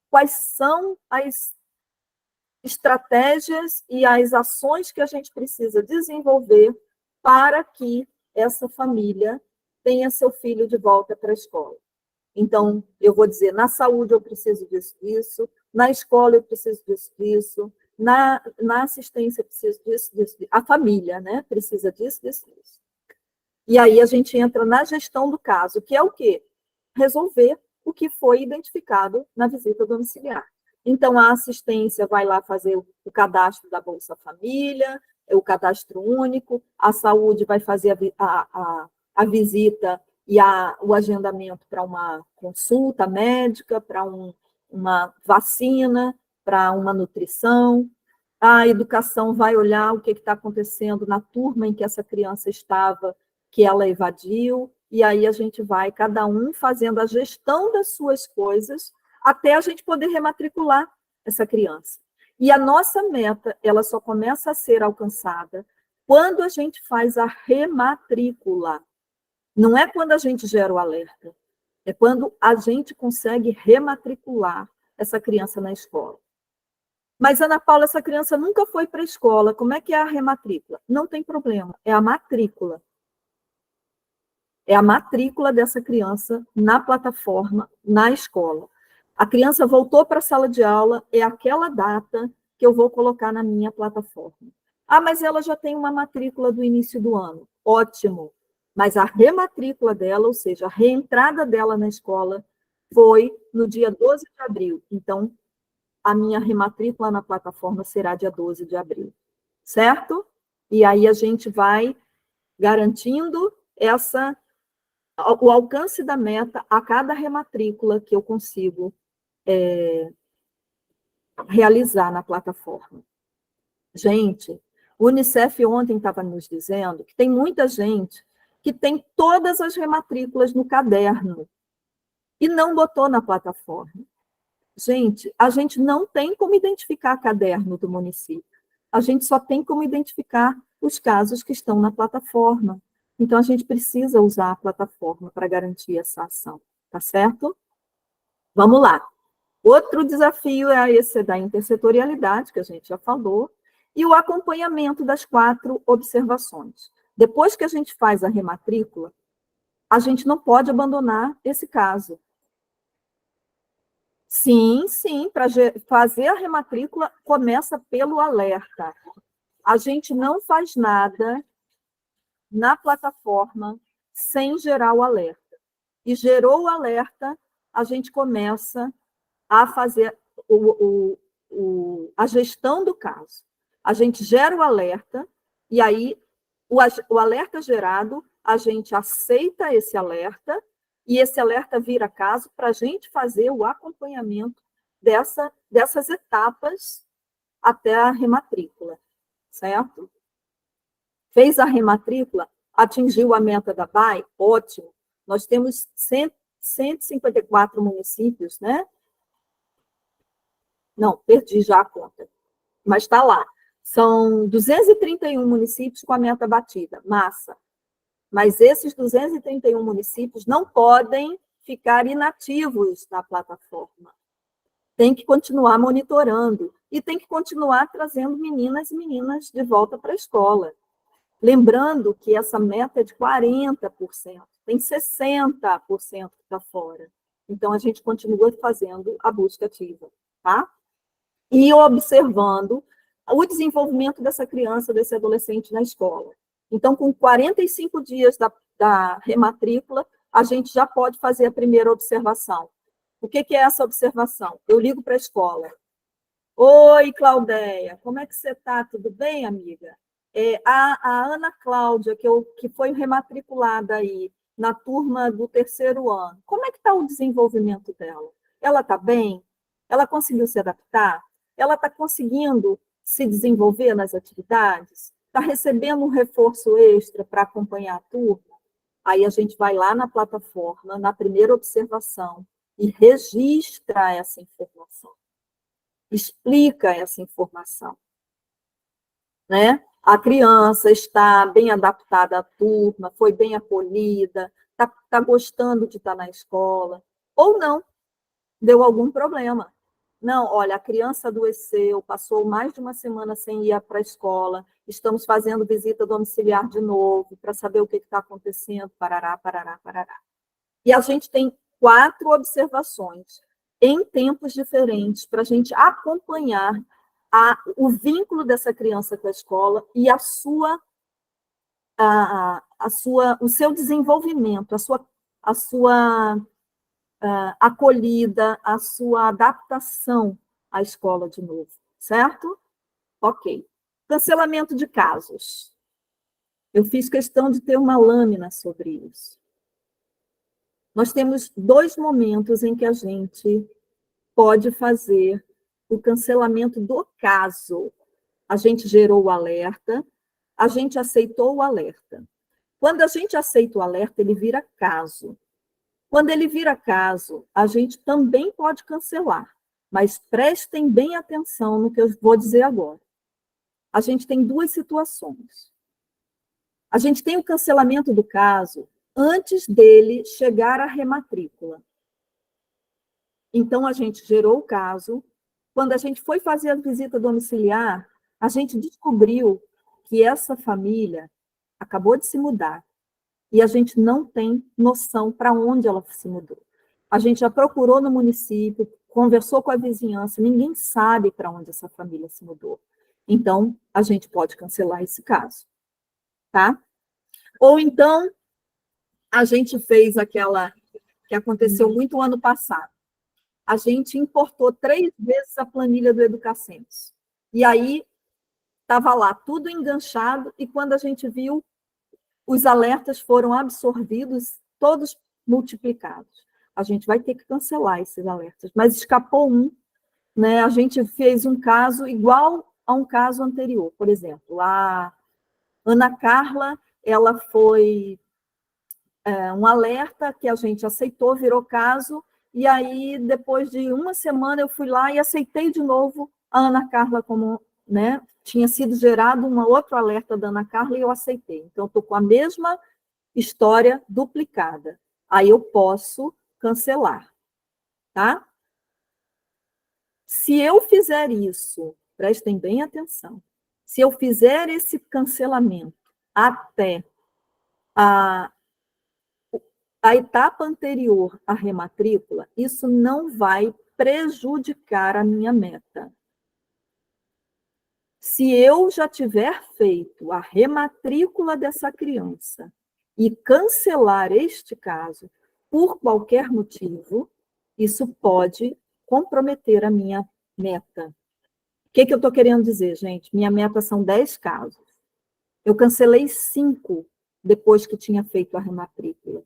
quais são as estratégias e as ações que a gente precisa desenvolver para que essa família tenha seu filho de volta para a escola. Então, eu vou dizer, na saúde eu preciso disso, na escola eu preciso disso, na assistência eu preciso disso. A família, né, precisa disso. E aí a gente entra na gestão do caso, que é o quê? Resolver o que foi identificado na visita domiciliar. Então, a assistência vai lá fazer o cadastro da Bolsa Família, o cadastro único, a saúde vai fazer a visita e o agendamento para uma consulta médica, para uma vacina, para uma nutrição. A educação vai olhar o que está acontecendo na turma em que essa criança estava, que ela evadiu, e aí a gente vai, cada um, fazendo a gestão das suas coisas, até a gente poder rematricular essa criança. E a nossa meta, ela só começa a ser alcançada quando a gente faz a rematrícula. Não é quando a gente gera o alerta, é quando a gente consegue rematricular essa criança na escola. Mas, Ana Paula, essa criança nunca foi para a escola, como é que é a rematrícula? Não tem problema, é a matrícula. É a matrícula dessa criança na plataforma, na escola. A criança voltou para a sala de aula, é aquela data que eu vou colocar na minha plataforma. Ah, mas ela já tem uma matrícula do início do ano. Ótimo. Mas a rematrícula dela, ou seja, a reentrada dela na escola, foi no dia 12 de abril. Então, a minha rematrícula na plataforma será dia 12 de abril. Certo? E aí a gente vai garantindo o alcance da meta a cada rematrícula que eu consigo realizar na plataforma. Gente, o Unicef ontem estava nos dizendo que tem muita gente que tem todas as rematrículas no caderno e não botou na plataforma. Gente, a gente não tem como identificar caderno do município. A gente só tem como identificar os casos que estão na plataforma. Então, a gente precisa usar a plataforma para garantir essa ação, tá certo? Vamos lá. Outro desafio é esse da intersetorialidade, que a gente já falou, e o acompanhamento das 4 observações. Depois que a gente faz a rematrícula, a gente não pode abandonar esse caso. Sim, para fazer a rematrícula, começa pelo alerta. A gente não faz nada na plataforma sem gerar o alerta. E gerou o alerta, a gente começa a fazer a gestão do caso. A gente gera o alerta, e aí o alerta gerado, a gente aceita esse alerta, e esse alerta vira caso para a gente fazer o acompanhamento dessas etapas até a rematrícula, certo? Fez a rematrícula, atingiu a meta da BAE, ótimo. Nós temos 154 municípios, né? Não, perdi já a conta, mas está lá. São 231 municípios com a meta batida, massa. Mas esses 231 municípios não podem ficar inativos na plataforma. Tem que continuar monitorando e tem que continuar trazendo meninas e meninas de volta para a escola. Lembrando que essa meta é de 40%, tem 60% que está fora. Então, a gente continua fazendo a busca ativa, tá? E observando o desenvolvimento dessa criança, desse adolescente na escola. Então, com 45 dias da rematrícula, a gente já pode fazer a primeira observação. O que é essa observação? Eu ligo para a escola. Oi, Claudeia, como é que você está? Tudo bem, amiga? A Ana Cláudia, que foi rematriculada aí na turma do 3º ano, como é que está o desenvolvimento dela? Ela está bem? Ela conseguiu se adaptar? Ela está conseguindo se desenvolver nas atividades? Está recebendo um reforço extra para acompanhar a turma? Aí a gente vai lá na plataforma, na primeira observação, e registra essa informação. Explica essa informação. Né? A criança está bem adaptada à turma, foi bem acolhida, está gostando de estar na escola, ou não, deu algum problema. Não, olha, a criança adoeceu, passou mais de uma semana sem ir para a escola, estamos fazendo visita domiciliar de novo, para saber o que está acontecendo, parará, parará, parará. E a gente tem 4 observações em tempos diferentes, para a gente acompanhar o vínculo dessa criança com a escola e o seu desenvolvimento, a sua acolhida, a sua adaptação a escola de novo, certo? Ok. Cancelamento de casos. Eu fiz questão de ter uma lâmina sobre isso. Nós temos 2 momentos em que a gente pode fazer o cancelamento do caso. A gente gerou o alerta, a gente aceitou o alerta. Quando a gente aceita o alerta, ele vira caso. Quando ele vira caso, a gente também pode cancelar, mas prestem bem atenção no que eu vou dizer agora. A gente tem 2 situações. A gente tem o cancelamento do caso antes dele chegar à rematrícula. Então, a gente gerou o caso. Quando a gente foi fazer a visita domiciliar, a gente descobriu que essa família acabou de se mudar e a gente não tem noção para onde ela se mudou. A gente já procurou no município, conversou com a vizinhança, ninguém sabe para onde essa família se mudou. Então, a gente pode cancelar esse caso, tá? Ou então, a gente fez aquela que aconteceu muito ano passado. A gente importou 3 vezes a planilha do Educacens. E aí, estava lá tudo enganchado, e quando a gente viu, os alertas foram absorvidos, todos multiplicados. A gente vai ter que cancelar esses alertas. Mas escapou um, né? A gente fez um caso igual a um caso anterior. Por exemplo, a Ana Carla, ela foi um alerta que a gente aceitou, virou caso, e aí, depois de uma semana, eu fui lá e aceitei de novo a Ana Carla como, né? Tinha sido gerado um outro alerta da Ana Carla e eu aceitei. Então, estou com a mesma história duplicada. Aí eu posso cancelar, tá? Se eu fizer isso, prestem bem atenção, se eu fizer esse cancelamento até a etapa anterior à rematrícula, isso não vai prejudicar a minha meta. Se eu já tiver feito a rematrícula dessa criança e cancelar este caso por qualquer motivo, isso pode comprometer a minha meta. O que eu estou querendo dizer, gente? Minha meta são 10 casos. Eu cancelei 5 depois que tinha feito a rematrícula.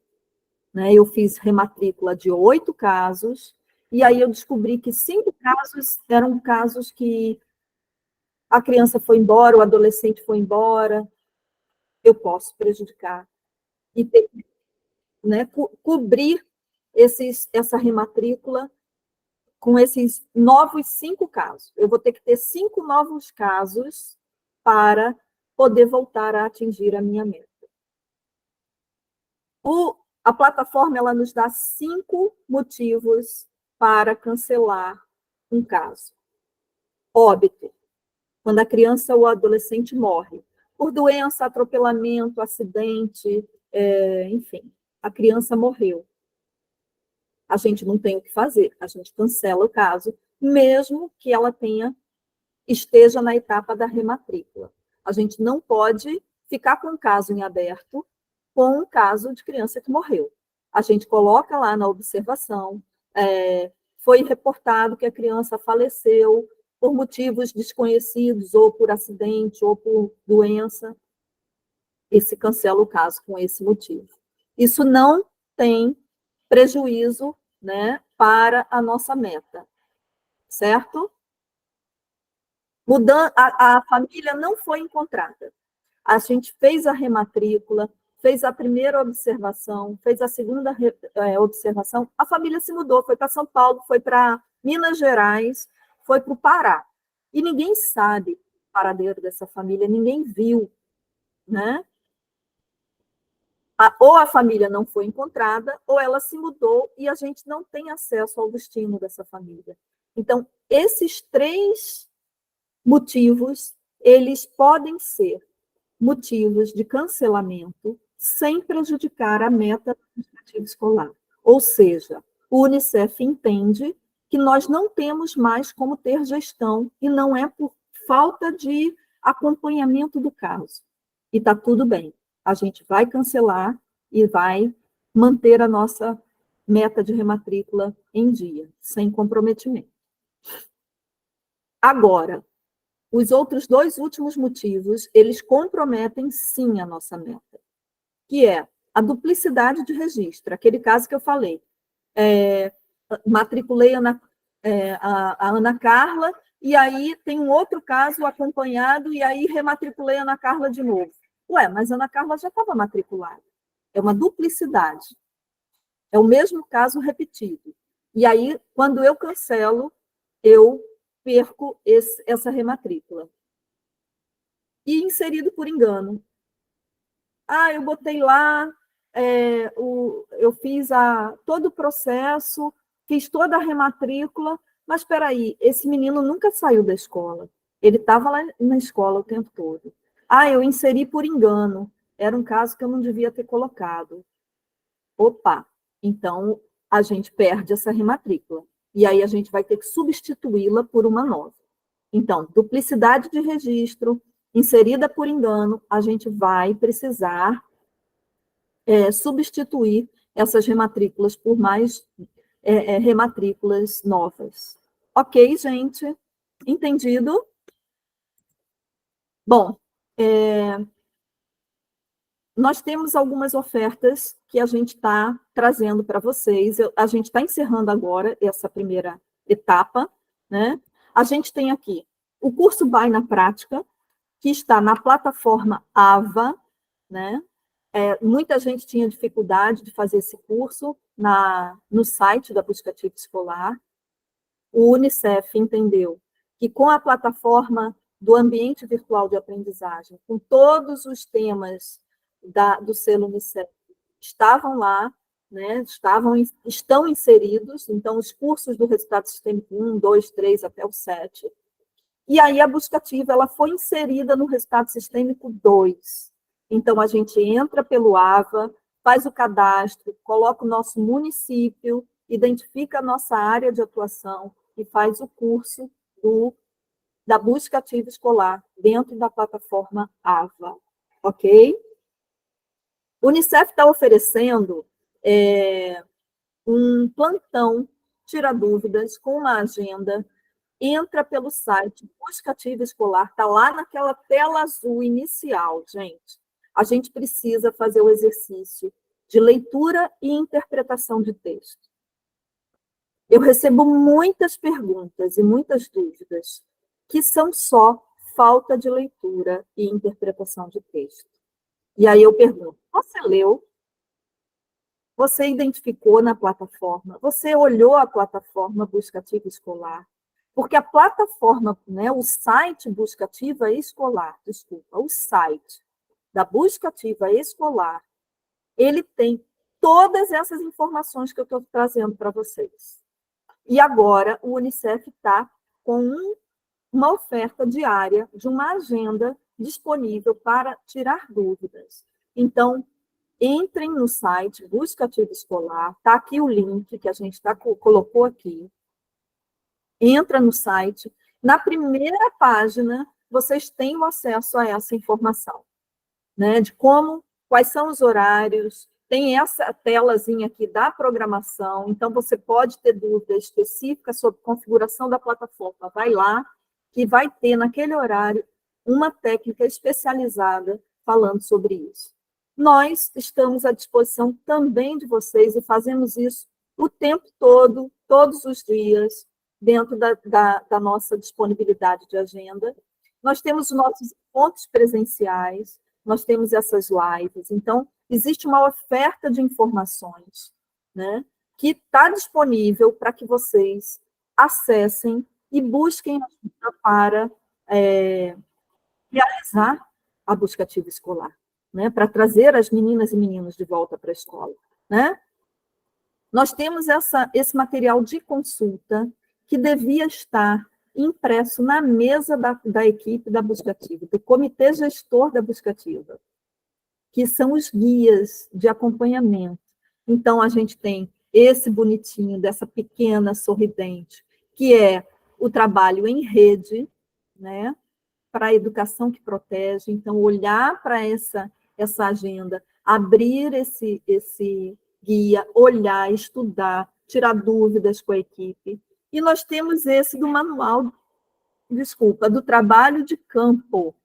Eu fiz rematrícula de 8 casos, e aí eu descobri que 5 casos eram casos que a criança foi embora, o adolescente foi embora, eu posso prejudicar e ter, cobrir essa rematrícula com esses novos 5 casos. Eu vou ter que ter 5 novos casos para poder voltar a atingir a minha meta. A plataforma ela nos dá 5 motivos para cancelar um caso. Óbito, quando a criança ou o adolescente morre, por doença, atropelamento, acidente, enfim, a criança morreu. A gente não tem o que fazer, a gente cancela o caso, mesmo que ela esteja na etapa da rematrícula. A gente não pode ficar com o caso em aberto com um caso de criança que morreu. A gente coloca lá na observação, foi reportado que a criança faleceu por motivos desconhecidos, ou por acidente, ou por doença, e se cancela o caso com esse motivo. Isso não tem prejuízo, para a nossa meta, certo? A família não foi encontrada. A gente fez a rematrícula, fez a primeira observação, fez a segunda observação, a família se mudou, foi para São Paulo, foi para Minas Gerais, foi para o Pará. E ninguém sabe o paradeiro dessa família, ninguém viu, Ou a família não foi encontrada, ou ela se mudou e a gente não tem acesso ao destino dessa família. Então, esses 3 motivos, eles podem ser motivos de cancelamento sem prejudicar a meta administrativa escolar. Ou seja, o Unicef entende que nós não temos mais como ter gestão, e não é por falta de acompanhamento do caso. E está tudo bem. A gente vai cancelar e vai manter a nossa meta de rematrícula em dia, sem comprometimento. Agora, os outros 2 últimos motivos, eles comprometem sim a nossa meta, que é a duplicidade de registro, aquele caso que eu falei. Matriculei a Ana Carla, e aí tem um outro caso acompanhado, e aí rematriculei a Ana Carla de novo. Ué, mas a Ana Carla já estava matriculada. É uma duplicidade. É o mesmo caso repetido. E aí, quando eu cancelo, eu perco essa rematrícula. E inserido por engano. Eu botei lá, eu fiz todo o processo, fiz toda a rematrícula, mas espera aí, esse menino nunca saiu da escola. Ele estava lá na escola o tempo todo. Eu inseri por engano. Era um caso que eu não devia ter colocado. Opa! Então, a gente perde essa rematrícula. E aí a gente vai ter que substituí-la por uma nova. Então, duplicidade de registro, inserida por engano, a gente vai precisar substituir essas rematrículas por mais rematrículas novas. Ok, gente? Entendido? Bom, nós temos algumas ofertas que a gente está trazendo para vocês. A gente está encerrando agora essa primeira etapa, né? A gente tem aqui o curso Vai na Prática, que está na plataforma AVA, né? Muita gente tinha dificuldade de fazer esse curso no site da Buscativa Escolar. O Unicef entendeu que com a plataforma do ambiente virtual de aprendizagem, com todos os temas do selo Unicef, estavam lá, né? Estão inseridos, então os cursos do resultado sistêmico 1, 2, 3 até o 7. E aí a Buscativa ela foi inserida no resultado sistêmico 2. Então, a gente entra pelo AVA, faz o cadastro, coloca o nosso município, identifica a nossa área de atuação e faz o curso da busca ativa escolar dentro da plataforma AVA, ok? O Unicef está oferecendo um plantão Tira Dúvidas com uma agenda. Entra pelo site Busca Ativa Escolar, está lá naquela tela azul inicial, gente. A gente precisa fazer o exercício de leitura e interpretação de texto. Eu recebo muitas perguntas e muitas dúvidas que são só falta de leitura e interpretação de texto. E aí eu pergunto, você leu? Você identificou na plataforma? Você olhou a plataforma Busca Ativa Escolar? Porque a plataforma, né, o site Busca Ativa Escolar, o site da Busca Ativa Escolar, ele tem todas essas informações que eu estou trazendo para vocês. E agora o Unicef está com uma oferta diária de uma agenda disponível para tirar dúvidas. Então, entrem no site Busca Ativa Escolar, está aqui o link que a gente colocou aqui. Entra no site. Na primeira página, vocês têm o acesso a essa informação, né? De quais são os horários, tem essa telazinha aqui da programação, então você pode ter dúvida específica sobre configuração da plataforma. Vai lá, que vai ter naquele horário uma técnica especializada falando sobre isso. Nós estamos à disposição também de vocês e fazemos isso o tempo todo, todos os dias, dentro da nossa disponibilidade de agenda. Nós temos os nossos encontros presenciais, nós temos essas lives. Então, existe uma oferta de informações, né, que está disponível para que vocês acessem e busquem ajuda para realizar a busca ativa escolar, né, para trazer as meninas e meninos de volta para a escola, né? Nós temos esse material de consulta que devia estar impresso na mesa da equipe da busca ativa, do comitê gestor da busca ativa, que são os guias de acompanhamento. Então, a gente tem esse bonitinho, dessa pequena sorridente, que é o trabalho em rede, né, para a educação que protege. Então, olhar para essa agenda, abrir esse guia, olhar, estudar, tirar dúvidas com a equipe. E nós temos esse do manual do trabalho de campo.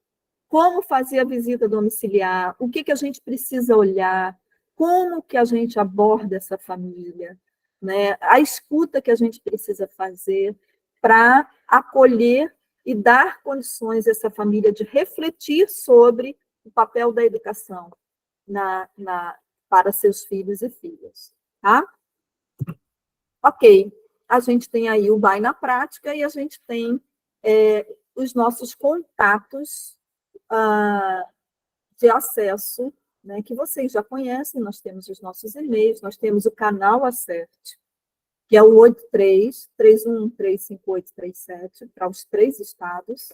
Como fazer a visita domiciliar, o que a gente precisa olhar, como que a gente aborda essa família, né? A escuta que a gente precisa fazer para acolher e dar condições a essa família de refletir sobre o papel da educação para seus filhos e filhas. Tá? Ok, a gente tem aí o Vai na Prática e a gente tem os nossos contatos de acesso, né, que vocês já conhecem. Nós temos os nossos e-mails, nós temos o canal Acerte, que é o 83-313-5837, para os 3 estados,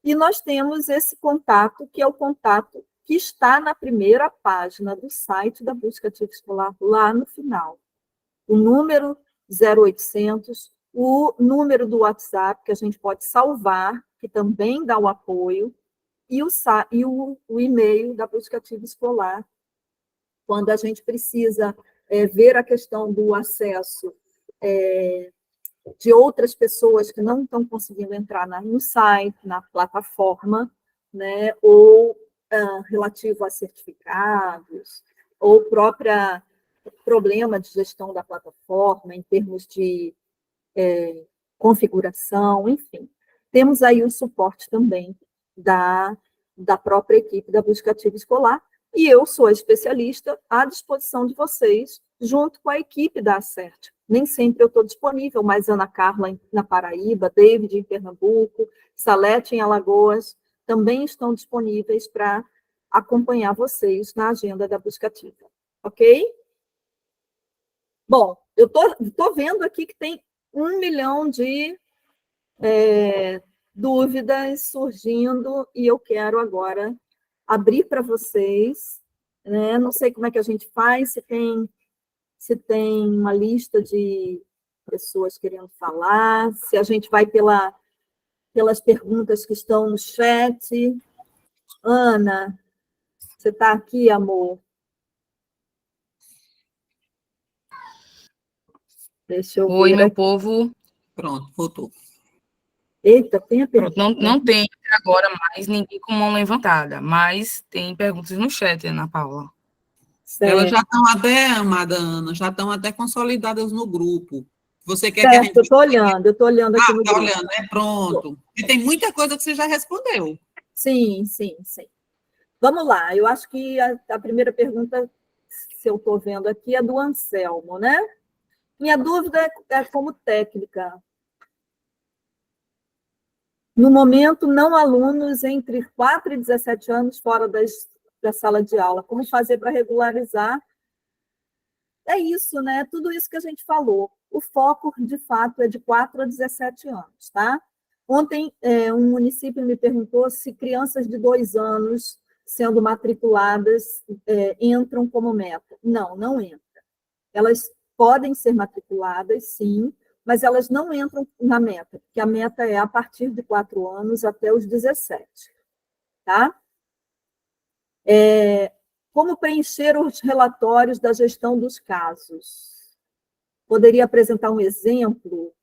e nós temos esse contato, que é o contato que está na primeira página do site da Busca Ativa Escolar, lá no final. O número 0800, o número do WhatsApp, que a gente pode salvar, que também dá o apoio, e o e-mail da Busca Ativa Escolar, quando a gente precisa ver a questão do acesso de outras pessoas que não estão conseguindo entrar no site, na plataforma, né, ou relativo a certificados, ou própria problema de gestão da plataforma, em termos de configuração, enfim. Temos aí o suporte também da própria equipe da Busca Ativa Escolar, e eu sou a especialista à disposição de vocês, junto com a equipe da Acerte. Nem sempre eu estou disponível, mas Ana Carla na Paraíba, David em Pernambuco, Salete em Alagoas, também estão disponíveis para acompanhar vocês na agenda da Busca Ativa. Ok? Bom, eu estou vendo aqui que tem 1 milhão de dúvidas surgindo, e eu quero agora abrir para vocês, né? Não sei como é que a gente faz, se tem uma lista de pessoas querendo falar, se a gente vai pelas perguntas que estão no chat. Ana, você está aqui, amor? Deixa eu ver. Oi, meu povo. Pronto, voltou. Eita, tem a pergunta. Pronto, não tem agora mais ninguém com mão levantada, mas tem perguntas no chat, Ana Paula. Certo. Elas já estão até, amada Ana, já estão até consolidadas no grupo. Você quer certo, que a gente... eu estou olhando aqui no está grupo. olhando, né? Pronto. E tem muita coisa que você já respondeu. Sim. Vamos lá, eu acho que a primeira pergunta, se eu estou vendo aqui, é do Anselmo, né? Minha dúvida é como técnica. No momento, não alunos entre 4 e 17 anos fora da sala de aula. Como fazer para regularizar? É isso, né? Tudo isso que a gente falou. O foco, de fato, é de 4 a 17 anos, tá? Ontem, um município me perguntou se crianças de 2 anos sendo matriculadas entram como meta. Não entra. Elas podem ser matriculadas, sim, mas elas não entram na meta, porque a meta é a partir de 4 anos até os 17. Tá? Como preencher os relatórios da gestão dos casos? Poderia apresentar um exemplo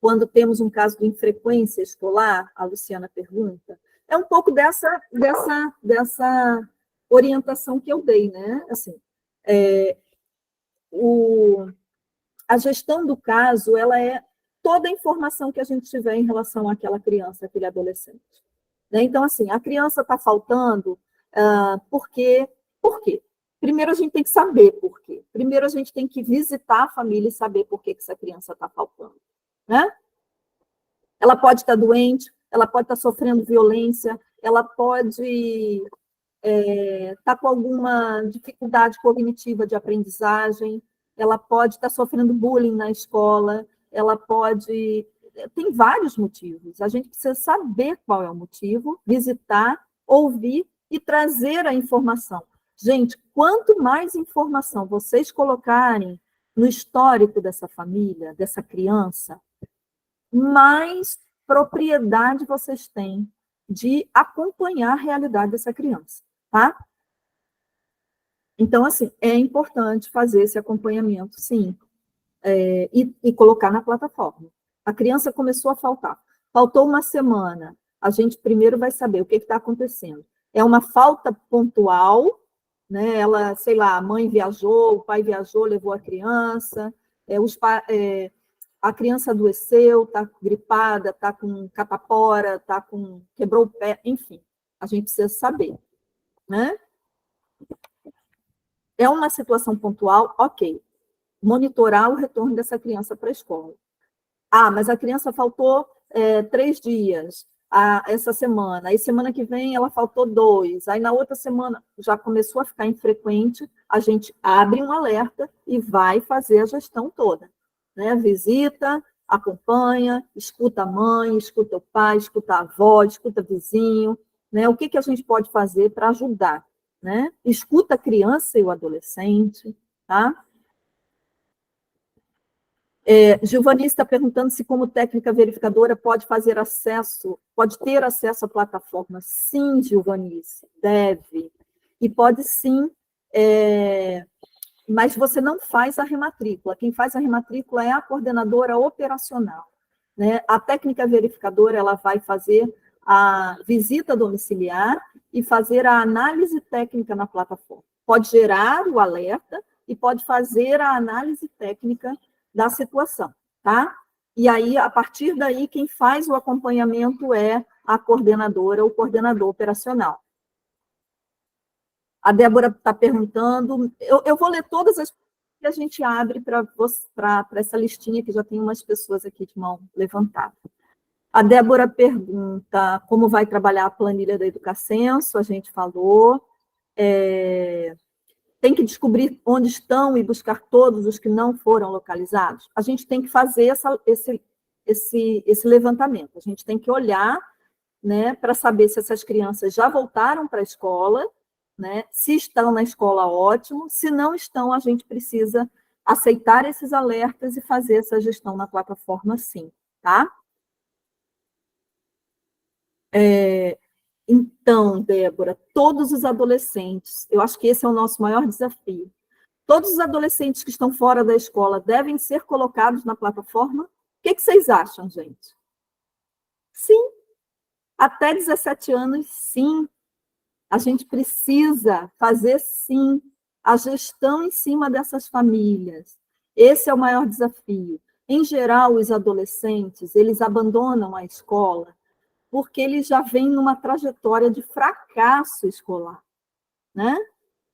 quando temos um caso de infrequência escolar? A Luciana pergunta. É um pouco dessa orientação que eu dei, né? Assim, a gestão do caso, ela é toda a informação que a gente tiver em relação àquela criança, àquele adolescente. Né? Então, assim, a criança está faltando, por quê? Por quê? Primeiro, a gente tem que saber por quê. Primeiro, a gente tem que visitar a família e saber por que essa criança está faltando. Né? Ela pode estar doente, ela pode estar sofrendo violência, ela pode estar com alguma dificuldade cognitiva de aprendizagem, ela pode estar sofrendo bullying na escola, ela pode... Tem vários motivos. A gente precisa saber qual é o motivo, visitar, ouvir e trazer a informação. Gente, quanto mais informação vocês colocarem no histórico dessa família, dessa criança, mais propriedade vocês têm de acompanhar a realidade dessa criança, tá? Então, assim, é importante fazer esse acompanhamento, sim, e colocar na plataforma. A criança começou a faltar. Faltou uma semana. A gente primeiro vai saber o que está acontecendo. É uma falta pontual, né? Ela, sei lá, a mãe viajou, o pai viajou, levou a criança, a criança adoeceu, está gripada, está com catapora, quebrou o pé, enfim, a gente precisa saber, né? É uma situação pontual, ok. Monitorar o retorno dessa criança para a escola. Ah, mas a criança faltou 3 dias essa semana, aí semana que vem ela faltou 2, aí na outra semana já começou a ficar infrequente, a gente abre um alerta e vai fazer a gestão toda, né? Visita, acompanha, escuta a mãe, escuta o pai, escuta a avó, escuta o vizinho, né? O que a gente pode fazer para ajudar, né? Escuta a criança e o adolescente, tá? Giovani está perguntando se, como técnica verificadora, pode ter acesso à plataforma. Sim, Giovani, deve. E pode sim, mas você não faz a rematrícula. Quem faz a rematrícula é a coordenadora operacional, né? A técnica verificadora, ela vai fazer a visita domiciliar e fazer a análise técnica na plataforma. Pode gerar o alerta e pode fazer a análise técnica da situação, tá? E aí, a partir daí, quem faz o acompanhamento é a coordenadora ou coordenador operacional. A Débora está perguntando, eu vou ler todas as que a gente abre para essa listinha, que já tem umas pessoas aqui de mão levantada. A Débora pergunta como vai trabalhar a planilha da Educacenso, a gente falou. Tem que descobrir onde estão e buscar todos os que não foram localizados? A gente tem que fazer esse levantamento, a gente tem que olhar, né, para saber se essas crianças já voltaram para a escola, né, se estão na escola, ótimo, se não estão, a gente precisa aceitar esses alertas e fazer essa gestão na plataforma, sim, tá? Então, Débora, todos os adolescentes, eu acho que esse é o nosso maior desafio. Todos os adolescentes que estão fora da escola devem ser colocados na plataforma? O que vocês acham, gente? Sim. Até 17 anos, sim. A gente precisa fazer, sim, a gestão em cima dessas famílias. Esse é o maior desafio. Em geral, os adolescentes, eles abandonam a escola porque eles já vêm numa trajetória de fracasso escolar, né?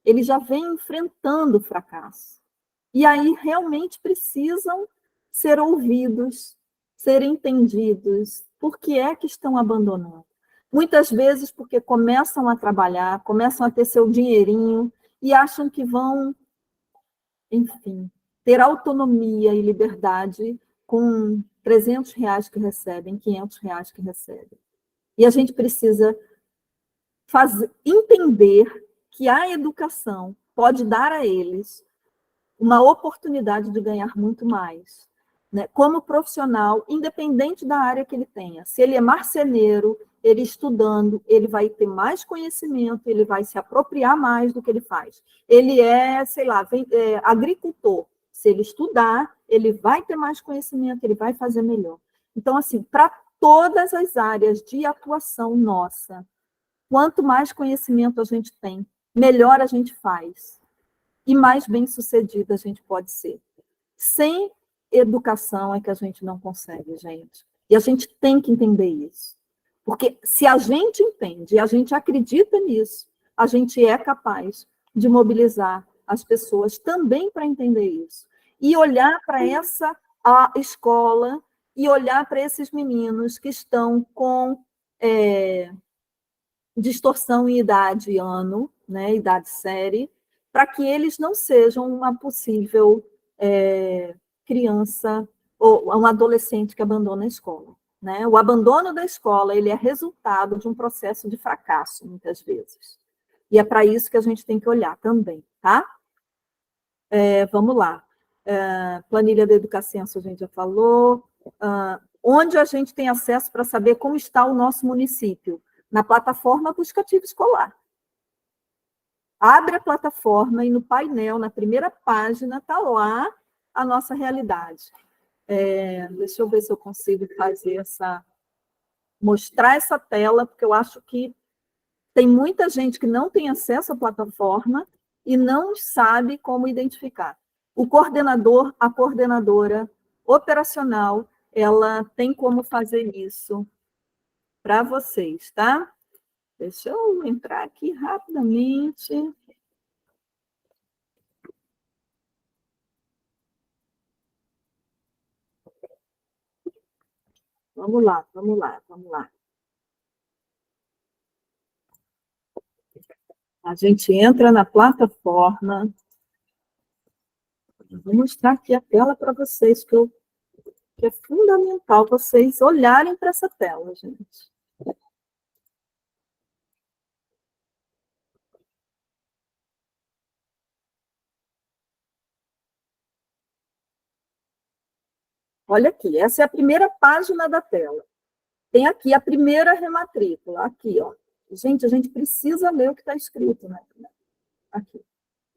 Eles já vêm enfrentando o fracasso. E aí realmente precisam ser ouvidos, ser entendidos. Por que é que estão abandonando? Muitas vezes porque começam a trabalhar, começam a ter seu dinheirinho e acham que vão, enfim, ter autonomia e liberdade com R$300 que recebem, R$500 que recebem. E a gente precisa entender que a educação pode dar a eles uma oportunidade de ganhar muito mais, né? Como profissional, independente da área que ele tenha. Se ele é marceneiro, ele estudando, ele vai ter mais conhecimento, ele vai se apropriar mais do que ele faz. Ele é, sei lá, agricultor. Se ele estudar, ele vai ter mais conhecimento, ele vai fazer melhor. Então, assim, para todas as áreas de atuação nossa, quanto mais conhecimento a gente tem, melhor a gente faz e mais bem-sucedida a gente pode ser. Sem educação é que a gente não consegue, gente. E a gente tem que entender isso. Porque se a gente entende e a gente acredita nisso, a gente é capaz de mobilizar as pessoas também para entender isso. E olhar para a escola e olhar para esses meninos que estão com distorção em idade e ano, né, idade série, para que eles não sejam uma possível criança ou um adolescente que abandona a escola, né? O abandono da escola, ele é resultado de um processo de fracasso, muitas vezes. E é para isso que a gente tem que olhar também, tá? Vamos lá. Planilha da Educacenso, a gente já falou. Onde a gente tem acesso para saber como está o nosso município? Na plataforma Buscativo Escolar. Abre a plataforma e no painel, na primeira página, está lá a nossa realidade. Deixa eu ver se eu consigo fazer essa mostrar essa tela, porque eu acho que tem muita gente que não tem acesso à plataforma e não sabe como identificar. O coordenador, a coordenadora operacional, ela tem como fazer isso para vocês, tá? Deixa eu entrar aqui rapidamente. Vamos lá, vamos lá, vamos lá. A gente entra na plataforma. Vou mostrar aqui a tela para vocês, que é fundamental vocês olharem para essa tela, gente. Olha aqui, essa é a primeira página da tela. Tem aqui a primeira rematrícula, aqui, ó. Gente, a gente precisa ler o que está escrito, né? Aqui.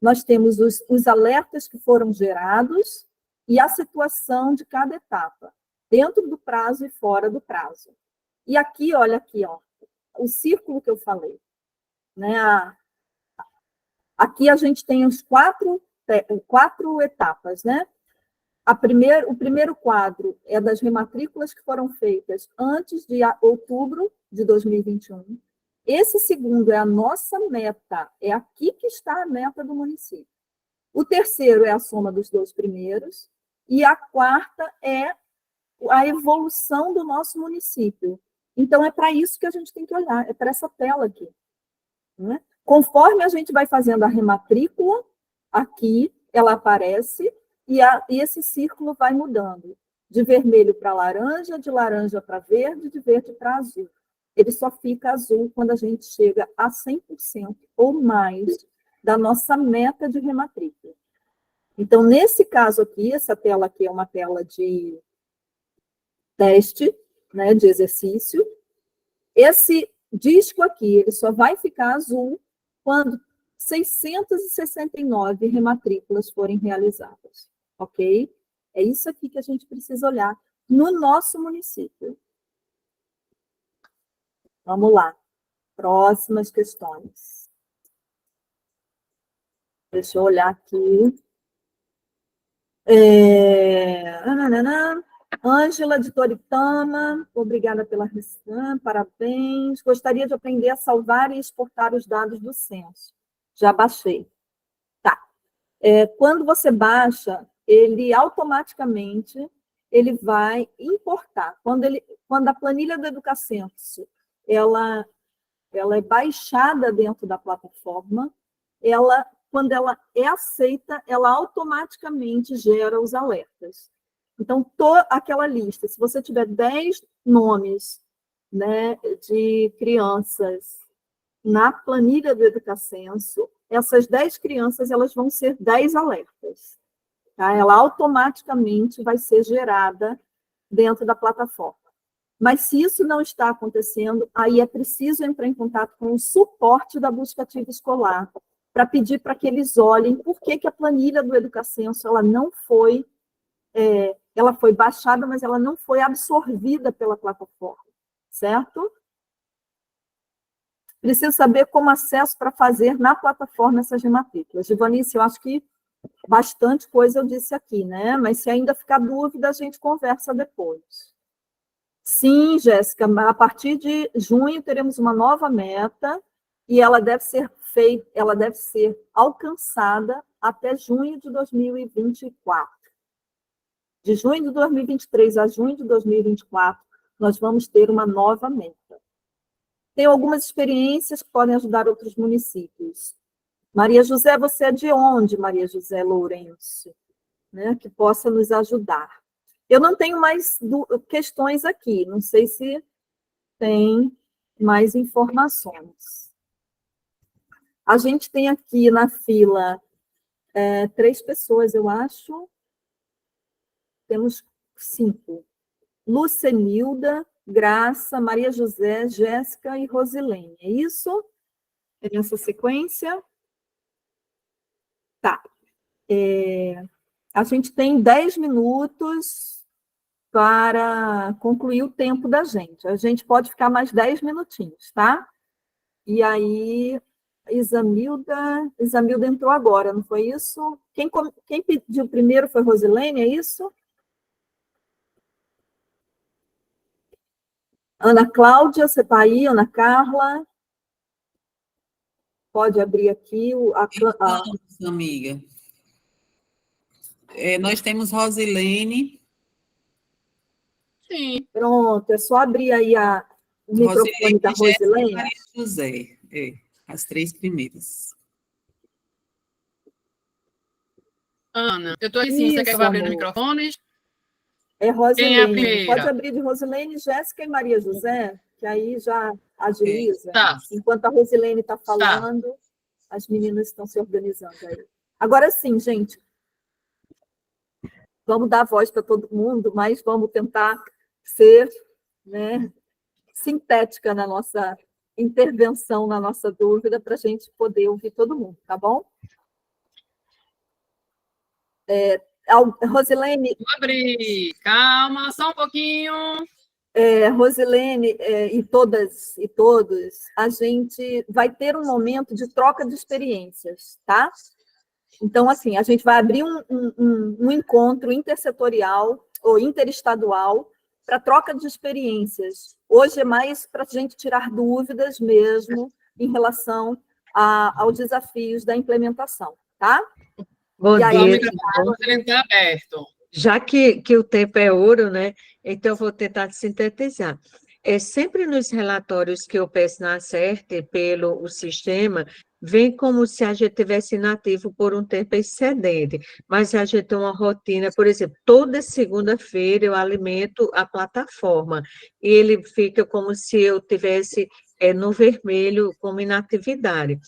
Nós temos os alertas que foram gerados e a situação de cada etapa, dentro do prazo e fora do prazo. E aqui, olha aqui, ó, o círculo que eu falei. Né? Aqui a gente tem os quatro etapas, né? O primeiro quadro é das rematrículas que foram feitas antes de outubro de 2021. Esse segundo é a nossa meta, é aqui que está a meta do município. O terceiro é a soma dos dois primeiros, e a quarta é a evolução do nosso município. Então, é para isso que a gente tem que olhar, é para essa tela aqui. Né? Conforme a gente vai fazendo a rematrícula, aqui ela aparece, e esse círculo vai mudando, de vermelho para laranja, de laranja para verde, de verde para azul. Ele só fica azul quando a gente chega a 100% ou mais da nossa meta de rematrícula. Então, nesse caso aqui, essa tela aqui é uma tela de teste, né, de exercício. Esse disco aqui, ele só vai ficar azul quando 669 rematrículas forem realizadas, ok? É isso aqui que a gente precisa olhar no nosso município. Vamos lá. Próximas questões. Deixa eu olhar aqui. Ângela de Toritama, obrigada pela resposta, parabéns. Gostaria de aprender a salvar e exportar os dados do censo. Já baixei. Tá. Quando você baixa, ele automaticamente ele vai importar. Quando a planilha do Educacenso ela é baixada dentro da plataforma, quando ela é aceita, ela automaticamente gera os alertas. Então, aquela lista, se você tiver 10 nomes, né, de crianças na planilha do Educacenso, essas 10 crianças elas vão ser 10 alertas. Tá? Ela automaticamente vai ser gerada dentro da plataforma. Mas se isso não está acontecendo, aí é preciso entrar em contato com o suporte da busca ativa escolar, para pedir para que eles olhem por que a planilha do Educacenso ela não foi, ela foi baixada, mas ela não foi absorvida pela plataforma, certo? Preciso saber como acesso para fazer na plataforma essas rematrículas. Givanice, eu acho que bastante coisa eu disse aqui, né? Mas se ainda ficar dúvida, a gente conversa depois. Sim, Jéssica, a partir de junho teremos uma nova meta e ela deve ser alcançada até junho de 2024. De junho de 2023 a junho de 2024, nós vamos ter uma nova meta. Tem algumas experiências que podem ajudar outros municípios. Maria José, você é de onde, Maria José Lourenço? Né, que possa nos ajudar. Eu não tenho mais questões aqui, não sei se tem mais informações. A gente tem aqui na fila 3 pessoas, eu acho. Temos 5. Lucenilda, Graça, Maria José, Jéssica e Rosilene. É isso? É nessa sequência? Tá. A gente tem 10 minutos para concluir o tempo da gente. A gente pode ficar mais 10 minutinhos, tá? E aí, Isamilda entrou agora, não foi isso? Quem pediu primeiro foi Rosilene, é isso? Ana Cláudia, você está aí? Ana Carla? Pode abrir aqui Vamos, amiga. Nós temos Rosilene. Sim. Pronto, é só abrir aí o microfone da Rosilene. Maria José, as 3 primeiras. Ana, eu estou assim, você quer que eu abra os microfones? É Rosilene. Quem é a primeira? Pode abrir de Rosilene, Jéssica e Maria José, que aí já agiliza. Tá. Enquanto a Rosilene está falando, as meninas estão se organizando aí. Agora sim, gente. Vamos dar voz para todo mundo, mas vamos tentar ser, né, sintética na nossa intervenção, na nossa dúvida, para a gente poder ouvir todo mundo, tá bom? Rosilene... Vou abrir. Calma, só um pouquinho. Rosilene e todas e todos, a gente vai ter um momento de troca de experiências, tá? Então, assim, a gente vai abrir um encontro intersetorial ou interestadual para troca de experiências. Hoje é mais para a gente tirar dúvidas mesmo em relação aos desafios da implementação, tá? Bom dia. Está aberto. Já que o tempo é ouro, né? Então, eu vou tentar sintetizar. Sempre nos relatórios que eu peço na CERT pelo sistema, vem como se a gente tivesse inativo por um tempo excedente, mas a gente tem uma rotina, por exemplo, toda segunda-feira eu alimento a plataforma, e ele fica como se eu tivesse no vermelho como inatividade.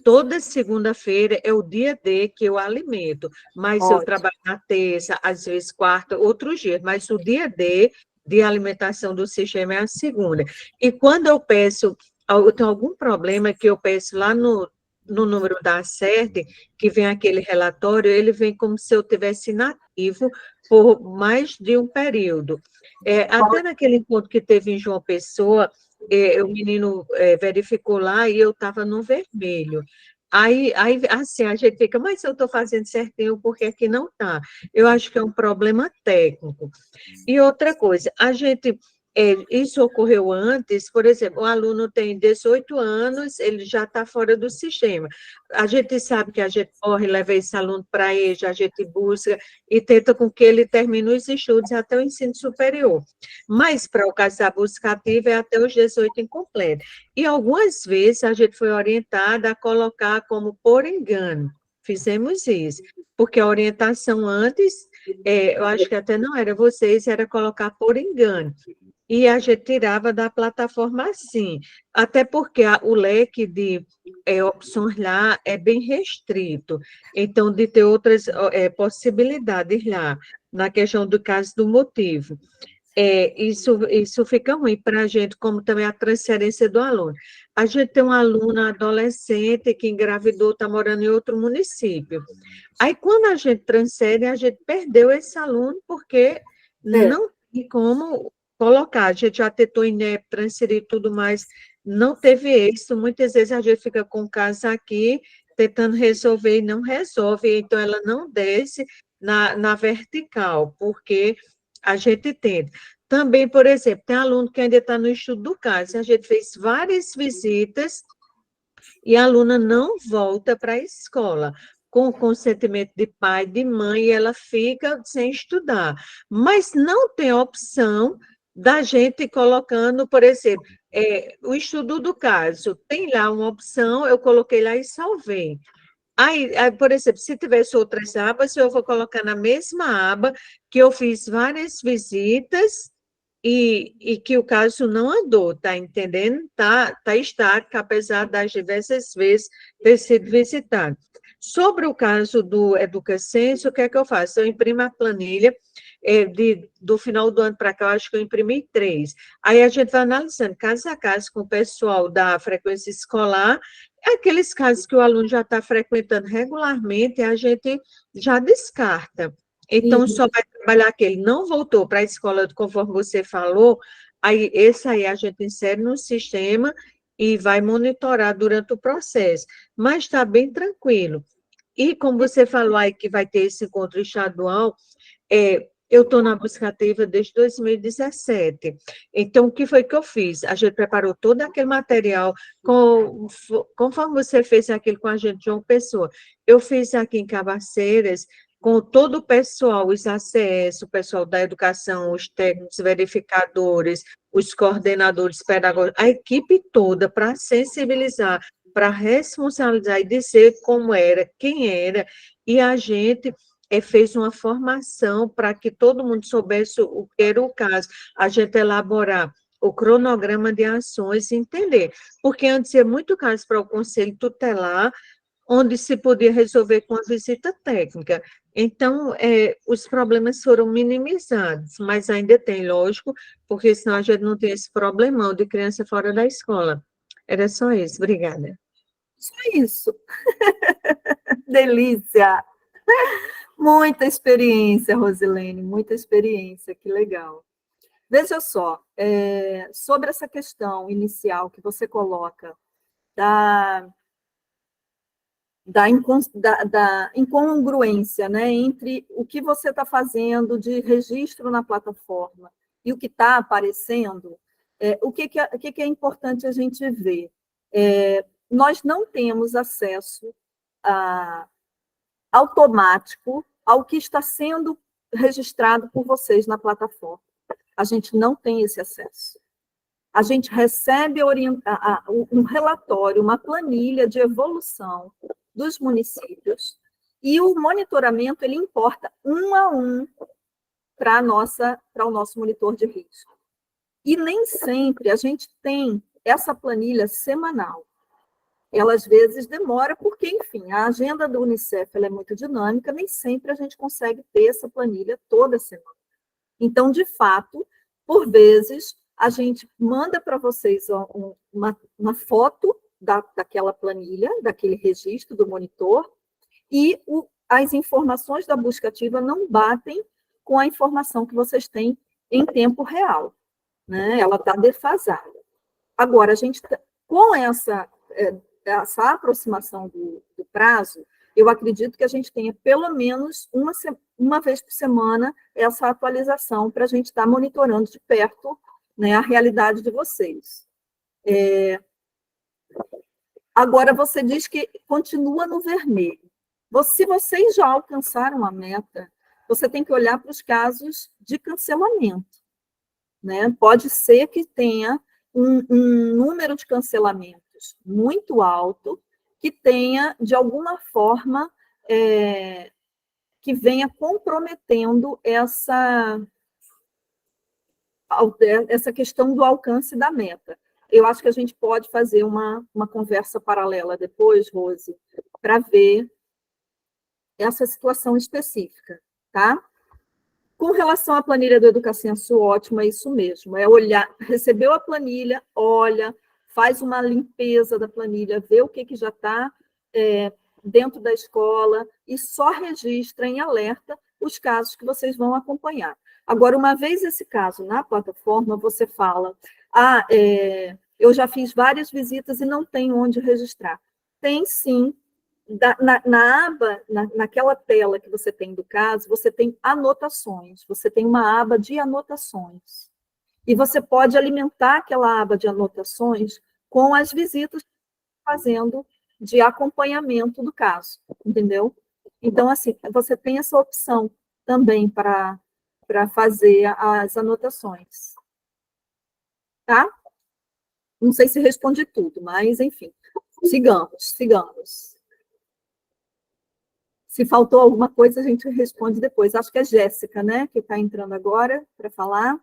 Toda segunda-feira é o dia D que eu alimento, mas eu trabalho na terça, às vezes quarta, outros dias, mas o dia D de alimentação do sistema é a segunda. E quando eu peço, eu tenho algum problema que eu peço lá no número da CERT, que vem aquele relatório, ele vem como se eu tivesse inativo por mais de um período. Até naquele encontro que teve em João Pessoa, o menino verificou lá e eu estava no vermelho. Aí, assim, a gente fica, mas eu estou fazendo certinho, porque aqui não está. Eu acho que é um problema técnico. E outra coisa, isso ocorreu antes, por exemplo, o aluno tem 18 anos, ele já está fora do sistema. A gente sabe que a gente corre, leva esse aluno para EJA, a gente busca e tenta com que ele termine os estudos até o ensino superior. Mas, para o caso da busca ativa, é até os 18 incompleto. E algumas vezes a gente foi orientada a colocar como por engano. Fizemos isso, porque a orientação antes, eu acho que até não era vocês, era colocar por engano. E a gente tirava da plataforma assim, até porque o leque de opções lá é bem restrito, então de ter outras possibilidades lá, na questão do caso do motivo. Isso fica ruim para a gente, como também a transferência do aluno. A gente tem um aluno adolescente que engravidou, está morando em outro município. Aí, quando a gente transfere, a gente perdeu esse aluno, porque não tem como colocar. A gente já tentou INEP, transferir tudo mais, não teve êxito. Muitas vezes a gente fica com o caso aqui, tentando resolver e não resolve, então ela não desce na vertical, porque a gente tenta. Também, por exemplo, tem aluno que ainda está no estudo do caso, a gente fez várias visitas e a aluna não volta para a escola, com o consentimento de pai, de mãe, e ela fica sem estudar. Mas não tem opção da gente colocando, por exemplo, o estudo do caso, tem lá uma opção, eu coloquei lá e salvei. Aí, por exemplo, se tivesse outras abas, eu vou colocar na mesma aba que eu fiz várias visitas e que o caso não andou, tá entendendo? Tá estático, apesar das diversas vezes ter sido visitado. Sobre o caso do Educacenso, o que é que eu faço? Eu imprimo a planilha, do final do ano para cá, eu acho que eu imprimi 3. Aí a gente vai analisando caso a caso com o pessoal da frequência escolar, aqueles casos que o aluno já está frequentando regularmente, a gente já descarta. Então, só vai trabalhar aquele. Não voltou para a escola, conforme você falou, aí esse aí a gente insere no sistema e vai monitorar durante o processo. Mas está bem tranquilo. E como você falou aí que vai ter esse encontro estadual, eu estou na busca ativa desde 2017. Então, o que foi que eu fiz? A gente preparou todo aquele material, conforme você fez aquilo com a gente, João Pessoa. Eu fiz aqui em Cabaceiras, com todo o pessoal, os ACS, o pessoal da educação, os técnicos, verificadores, os coordenadores pedagógicos, a equipe toda, para sensibilizar, para responsabilizar e dizer como era, quem era, e a gente fez uma formação para que todo mundo soubesse o que era o caso, a gente elaborar o cronograma de ações e entender, porque antes ia muito caso para o Conselho Tutelar, onde se podia resolver com a visita técnica. Então, os problemas foram minimizados, mas ainda tem, lógico, porque senão a gente não tem esse problemão de criança fora da escola. Era só isso, obrigada. Só isso. Delícia! Muita experiência, Rosilene, muita experiência, que legal. Veja só, sobre essa questão inicial que você coloca da incongruência, né, entre o que você está fazendo de registro na plataforma e o que está aparecendo, o que é importante a gente ver? Nós não temos acesso automático ao que está sendo registrado por vocês na plataforma. A gente não tem esse acesso. A gente recebe um relatório, uma planilha de evolução dos municípios, e o monitoramento ele importa um a um para o nosso monitor de risco. E nem sempre a gente tem essa planilha semanal. Ela, às vezes, demora, porque, enfim, a agenda do Unicef ela é muito dinâmica, nem sempre a gente consegue ter essa planilha toda semana. Então, de fato, por vezes, a gente manda para vocês uma foto daquela planilha, daquele registro do monitor, e as informações da busca ativa não batem com a informação que vocês têm em tempo real, né? Ela está defasada. Agora, a gente, com essa aproximação do prazo, eu acredito que a gente tenha pelo menos uma vez por semana essa atualização para a gente estar monitorando de perto, né, a realidade de vocês. Agora, você diz que continua no vermelho. Se vocês já alcançaram a meta, você tem que olhar para os casos de cancelamento, né? Pode ser que tenha um número de cancelamentos muito alto, que tenha, de alguma forma, que venha comprometendo essa questão do alcance da meta. Eu acho que a gente pode fazer uma conversa paralela depois, Rose, para ver essa situação específica, tá? Com relação à planilha do Educacenso, ótimo, é isso mesmo, é olhar, recebeu a planilha, olha, faz uma limpeza da planilha, vê o que já está dentro da escola e só registra em alerta os casos que vocês vão acompanhar. Agora, uma vez esse caso na plataforma, você fala, eu já fiz várias visitas e não tenho onde registrar. Tem sim, na aba, naquela tela que você tem do caso, você tem anotações, você tem uma aba de anotações. E você pode alimentar aquela aba de anotações com as visitas que você está fazendo de acompanhamento do caso, entendeu? Então, assim, você tem essa opção também para fazer as anotações. Tá? Não sei se respondi tudo, mas, enfim, sigamos. Se faltou alguma coisa, a gente responde depois. Acho que é Jéssica, né, que está entrando agora para falar.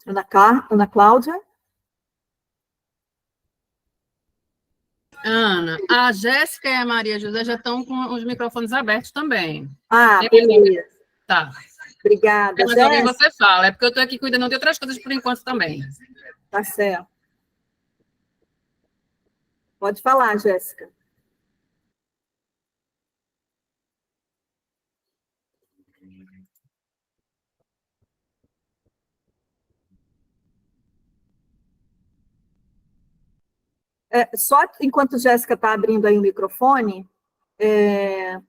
Ana Cláudia? Ana, a Jéssica e a Maria José já estão com os microfones abertos também. Beleza. Tá. Obrigada, Mas alguém você fala, é porque eu estou aqui cuidando de outras coisas por enquanto também. Tá certo. Pode falar, Jéssica. Só enquanto Jéssica está abrindo aí o microfone,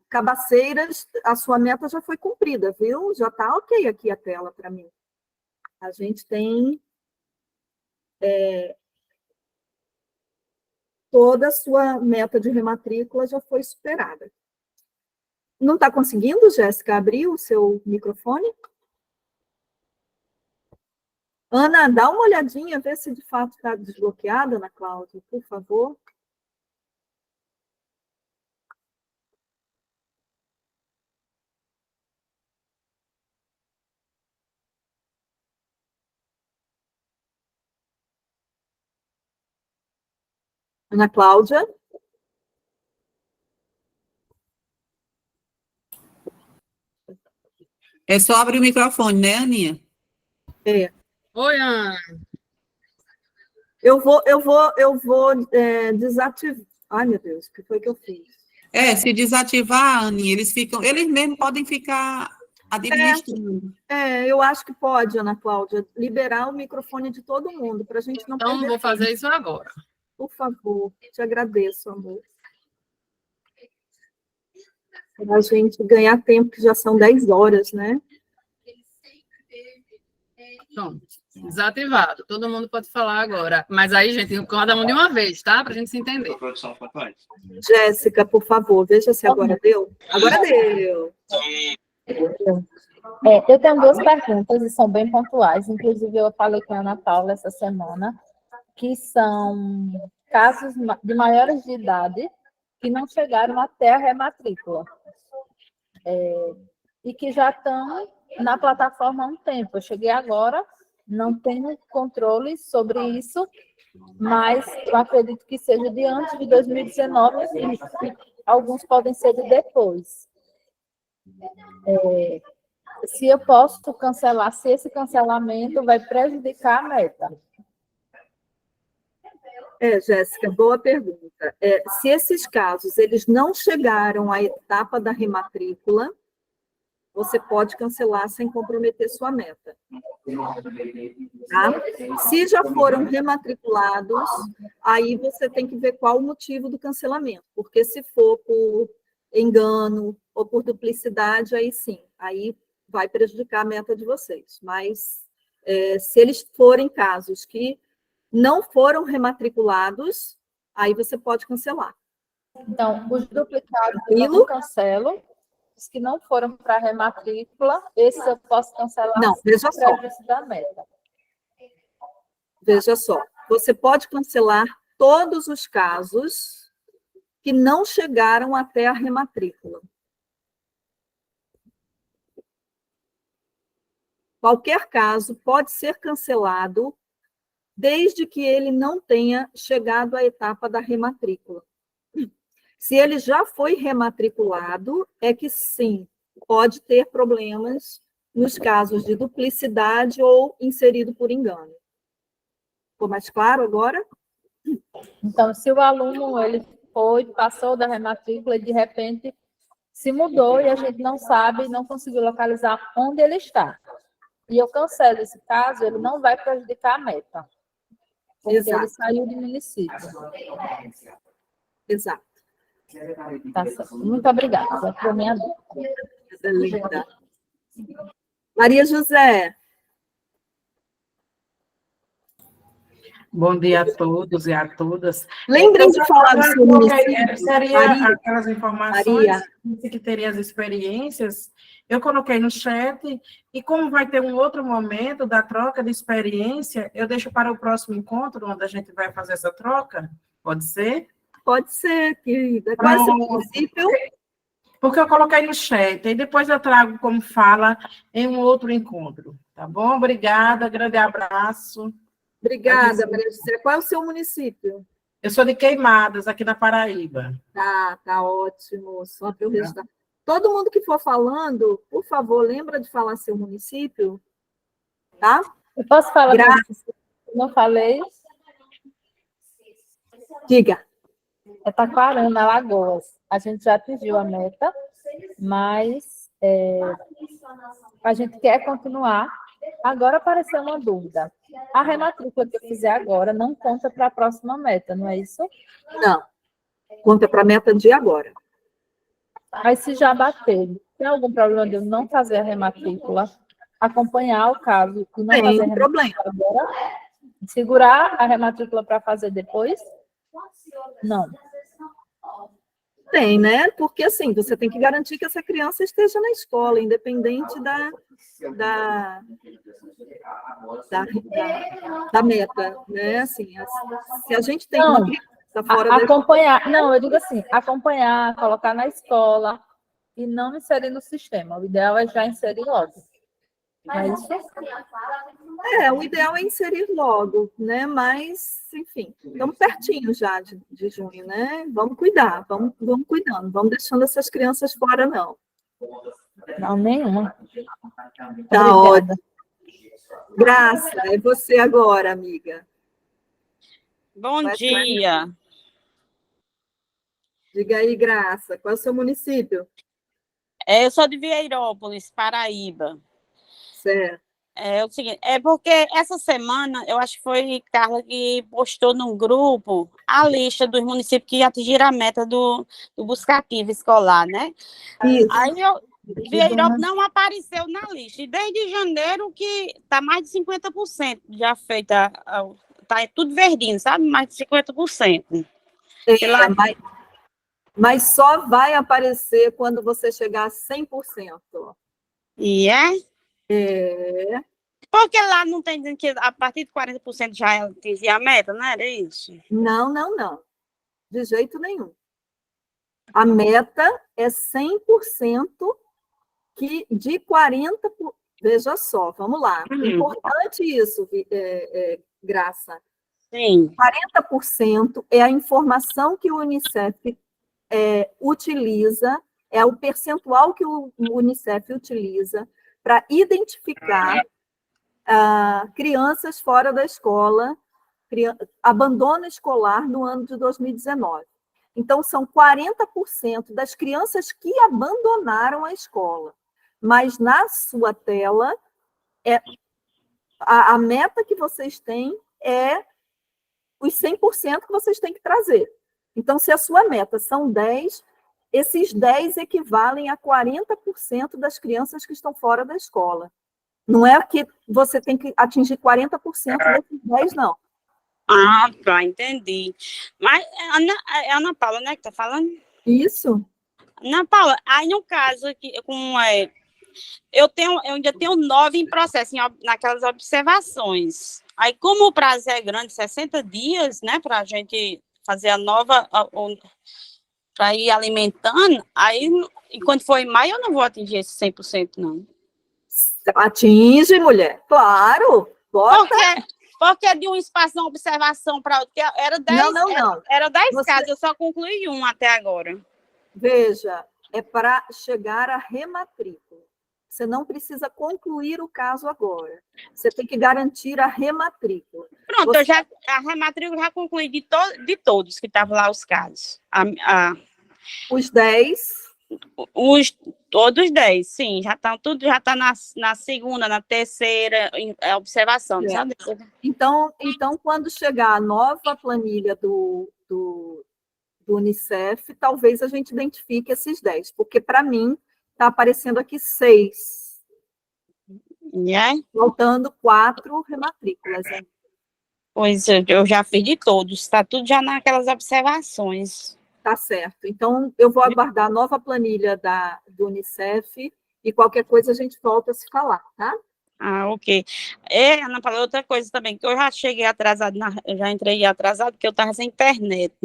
Cabaceiras, a sua meta já foi cumprida, viu? Já está ok aqui a tela para mim. A gente tem toda a sua meta de rematrícula já foi superada. Não está conseguindo, Jéssica, abrir o seu microfone? Ana, dá uma olhadinha, vê se de fato está desbloqueada, Ana Cláudia, por favor. Ana Cláudia? É só abrir o microfone, né, Aninha? Oi, Ana. Eu vou desativar. Ai, meu Deus, o que foi que eu fiz? Se desativar, Aninha, eles mesmos podem ficar administrando. Eu acho que pode, Ana Cláudia, liberar o microfone de todo mundo, para a gente não Então, vou fazer isso agora. Por favor, te agradeço, amor. Para a gente ganhar tempo, que já são 10 horas, né? Pronto, desativado. Todo mundo pode falar agora. Mas aí, gente, cada um de uma vez, tá? Para a gente se entender. Jéssica, por favor, veja se agora deu. Agora deu. Eu tenho duas perguntas e são bem pontuais. Inclusive, eu falei com a Ana Paula essa semana, que são casos de maiores de idade que não chegaram até a rematrícula. E que já estão na plataforma há um tempo. Eu cheguei agora, não tenho controle sobre isso, mas eu acredito que seja de antes de 2019 e alguns podem ser de depois. Se eu posso cancelar, se esse cancelamento vai prejudicar a meta. Jéssica, boa pergunta. Se esses casos eles não chegaram à etapa da rematrícula, você pode cancelar sem comprometer sua meta. Tá? Se já foram rematriculados, aí você tem que ver qual o motivo do cancelamento, porque se for por engano ou por duplicidade, aí sim, aí vai prejudicar a meta de vocês. Mas se eles forem casos que não foram rematriculados, aí você pode cancelar. Então, os duplicados eu não cancelo, os que não foram para a rematrícula, esse eu posso cancelar. Não, veja só. Da meta. Veja só, você pode cancelar todos os casos que não chegaram até a rematrícula. Qualquer caso pode ser cancelado desde que ele não tenha chegado à etapa da rematrícula. Se ele já foi rematriculado, é que sim, pode ter problemas nos casos de duplicidade ou inserido por engano. Ficou mais claro agora? Então, se o aluno ele passou da rematrícula e de repente se mudou e a gente não sabe, não conseguiu localizar onde ele está. E eu cancelo esse caso, ele não vai prejudicar a meta. Porque ele saiu do município. Exato. Tá certo. Muito obrigada. Foi a minha dúvida. Maria José. Bom dia a todos e a todas. Lembrem de falar do seu município. Seria Maria, aquelas informações que teria as experiências. Eu coloquei no chat, e como vai ter um outro momento da troca de experiência, eu deixo para o próximo encontro, onde a gente vai fazer essa troca. Pode ser? Pode ser, querida. Qual é o seu município? Porque eu coloquei no chat, e depois eu trago como fala em um outro encontro. Tá bom? Obrigada, grande abraço. Obrigada, Maria José. Qual é o seu município? Eu sou de Queimadas, aqui na Paraíba. Tá ótimo. Só para eu registrar. Todo mundo que for falando, por favor, lembra de falar seu município, tá? Eu posso falar? Não falei? Diga. É Taquarana, Alagoas. A gente já atingiu a meta, mas a gente quer continuar Agora apareceu uma dúvida. A rematrícula que eu fizer agora não conta para a próxima meta, não é isso? Não. Conta para a meta de agora. Mas se já bater, tem algum problema de eu não fazer a rematrícula, acompanhar o caso e não Tem fazer a um problema. agora? Segurar a rematrícula para fazer depois? Não. Tem, né? Porque, assim, você tem que garantir que essa criança esteja na escola, independente da meta, né? Assim, se a gente tem uma criança fora da acompanhar, não, eu digo assim, acompanhar, colocar na escola e não inserir no sistema. O ideal é já inserir logo. É isso? O ideal é inserir logo, né? Mas, enfim, estamos pertinho já de junho, né? Vamos cuidar, vamos cuidando, vamos deixando essas crianças fora, não. Não, nenhuma. Tá ótimo. Graça, é você agora, amiga. Bom dia. Diga aí, Graça, qual é o seu município? Eu sou de Vieirópolis, Paraíba. Certo. É o seguinte, porque essa semana, eu acho que foi Carla que postou no grupo a lista dos municípios que atingiram a meta do buscativo escolar, né? Isso. Aí Vieirópolis não apareceu na lista. E desde janeiro que está mais de 50% já feita, está tudo verdinho, sabe? Mais de 50%. Mas só vai aparecer quando você chegar a 100%. E é? É. Porque lá não tem dizendo que a partir de 40% já atingir a meta, não era isso? Não. De jeito nenhum. A meta é 100% de 40%. Veja só, vamos lá. Importante isso, Graça. Sim. 40% é a informação que o Unicef utiliza, é o percentual que o Unicef utiliza para identificar crianças fora da escola, abandono escolar no ano de 2019. Então, são 40% das crianças que abandonaram a escola. Mas na sua tela, a meta que vocês têm é os 100% que vocês têm que trazer. Então, se a sua meta são 10, esses 10 equivalem a 40% das crianças que estão fora da escola. Não é que você tem que atingir 40% desses 10, não. Ah, tá, entendi. Mas é Ana Paula, né, que tá falando? Isso. Ana Paula, aí no caso aqui, eu ainda tenho 9 em processo, naquelas observações. Aí, como o prazo é grande, 60 dias, né, para a gente fazer a nova, para ir alimentando, aí, enquanto for em maio, eu não vou atingir esse 100%, não. Atinge, mulher. Claro. Bota. Porque de um espaço de observação para outro, era 10, não. Era 10 casos, eu só concluí um até agora. Veja, é para chegar à rematrícula. Você não precisa concluir o caso agora. Você tem que garantir a rematrícula. Pronto, a rematrícula já concluí de todos que estavam lá os casos. Os 10? Todos 10, sim. Já está na segunda, na terceira observação. Sabe? Então, quando chegar a nova planilha do Unicef, talvez a gente identifique esses 10, porque para mim está aparecendo aqui 6. Faltando 4 rematrículas. Hein? Pois eu já fiz de todos, está tudo já naquelas observações. Tá certo. Então, eu vou aguardar a nova planilha do Unicef e qualquer coisa a gente volta a se falar, tá? Ah, ok. Ana Paula, outra coisa também, que eu já cheguei atrasado, eu já entrei atrasado, porque eu estava sem internet.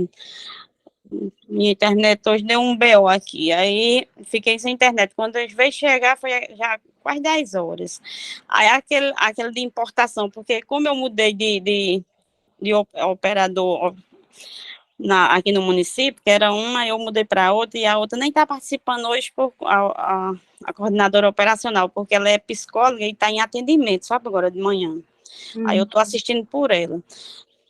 Minha internet hoje deu um BO aqui, aí fiquei sem internet. Quando eu veio chegar, foi já quase 10 horas. Aí aquele de importação, porque como eu mudei de operador aqui no município, que era uma, eu mudei para outra, e a outra nem está participando hoje, a coordenadora operacional, porque ela é psicóloga e está em atendimento, sabe, agora de manhã. Aí eu estou assistindo por ela.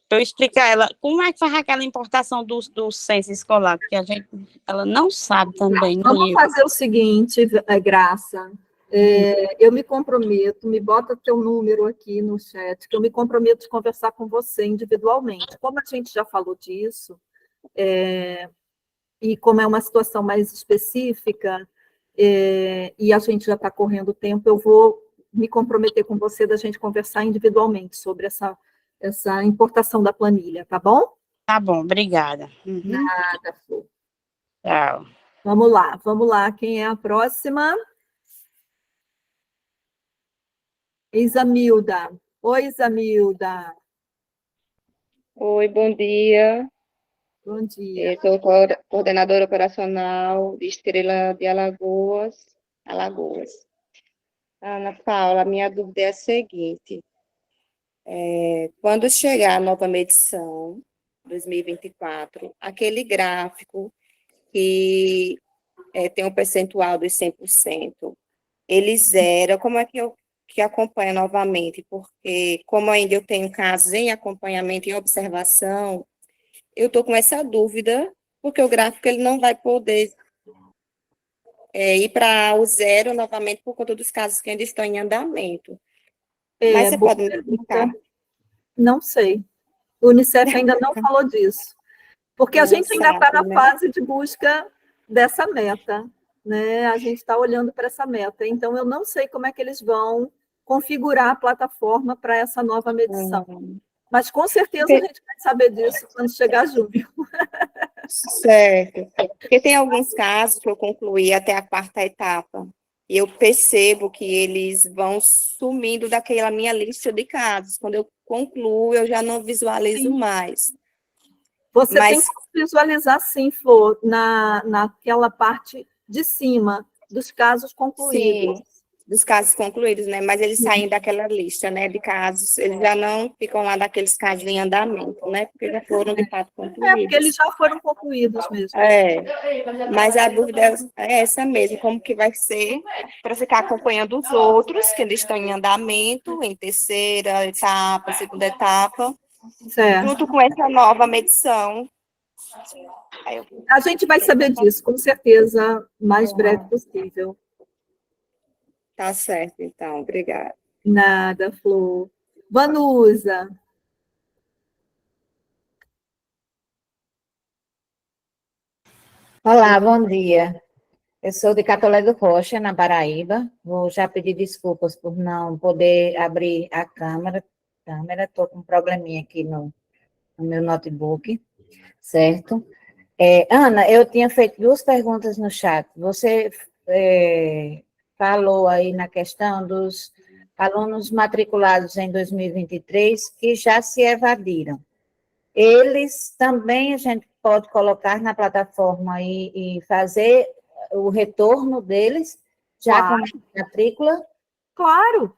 Para eu explicar a ela como é que faz aquela importação do censo escolar, porque ela não sabe também. Vamos fazer o seguinte, Graça. Eu me comprometo, me bota teu número aqui no chat, que eu me comprometo de conversar com você individualmente. Como a gente já falou disso, e como é uma situação mais específica, e a gente já está correndo o tempo, eu vou me comprometer com você da gente conversar individualmente sobre essa importação da planilha, tá bom? Tá bom, obrigada. Nada, Flor. Tchau. Vamos lá. Quem é a próxima? Isamilda. Oi, Isamilda. Oi, bom dia. Bom dia. Eu sou coordenadora operacional de Estrela de Alagoas. Ana Paula, minha dúvida é a seguinte. Quando chegar a nova medição, 2024, aquele gráfico que tem um percentual dos 100%, ele zera, como é que eu acompanho novamente? Porque, como ainda eu tenho casos em acompanhamento e observação, eu estou com essa dúvida, porque o gráfico ele não vai poder ir para o zero novamente por conta dos casos que ainda estão em andamento. Mas você pode me explicar? Não sei. O Unicef ainda não falou disso. Porque a gente ainda está na fase de busca dessa meta, né? A gente está olhando para essa meta. Então, eu não sei como é que eles vão configurar a plataforma para essa nova medição. Mas, com certeza, a gente vai saber disso quando chegar junho. Certo. Porque tem alguns casos que eu concluí até a 4ª etapa. E eu percebo que eles vão sumindo daquela minha lista de casos. Quando eu concluo, eu já não visualizo mais. Você tem que visualizar, sim, Flor, naquela parte de cima dos casos concluídos. Sim, dos casos concluídos, né? Mas eles saem daquela lista, né, de casos, eles já não ficam lá daqueles casos em andamento, né? Porque já foram, de fato, concluídos. Porque eles já foram concluídos mesmo. Mas a dúvida é essa mesmo, como que vai ser para ficar acompanhando os outros, que eles estão em andamento, em 3ª etapa, 2ª etapa, junto com essa nova medição. A gente vai saber disso, com certeza, o mais breve possível. Tá certo, então. Obrigada. Nada, Flor. Vanusa. Olá, bom dia. Eu sou de Catolé do Rocha, na Paraíba. Vou já pedir desculpas por não poder abrir a câmera. Estou com um probleminha aqui no meu notebook, certo? Ana, eu tinha feito 2 perguntas no chat. Você falou aí na questão dos alunos matriculados em 2023 que já se evadiram. Eles também a gente pode colocar na plataforma e fazer o retorno deles, já com a matrícula? Claro.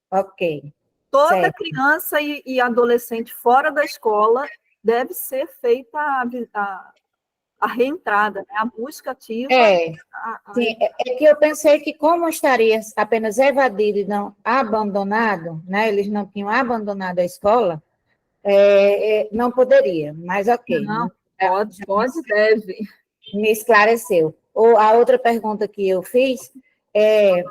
Ok. Toda criança e adolescente fora da escola deve ser feita a reentrada, né? A busca ativa. Sim, é que eu pensei que como estaria apenas evadido e não abandonado, né? Eles não tinham abandonado a escola, não poderia, mas ok. Não, pode, deve. Me esclareceu. A outra pergunta que eu fiz é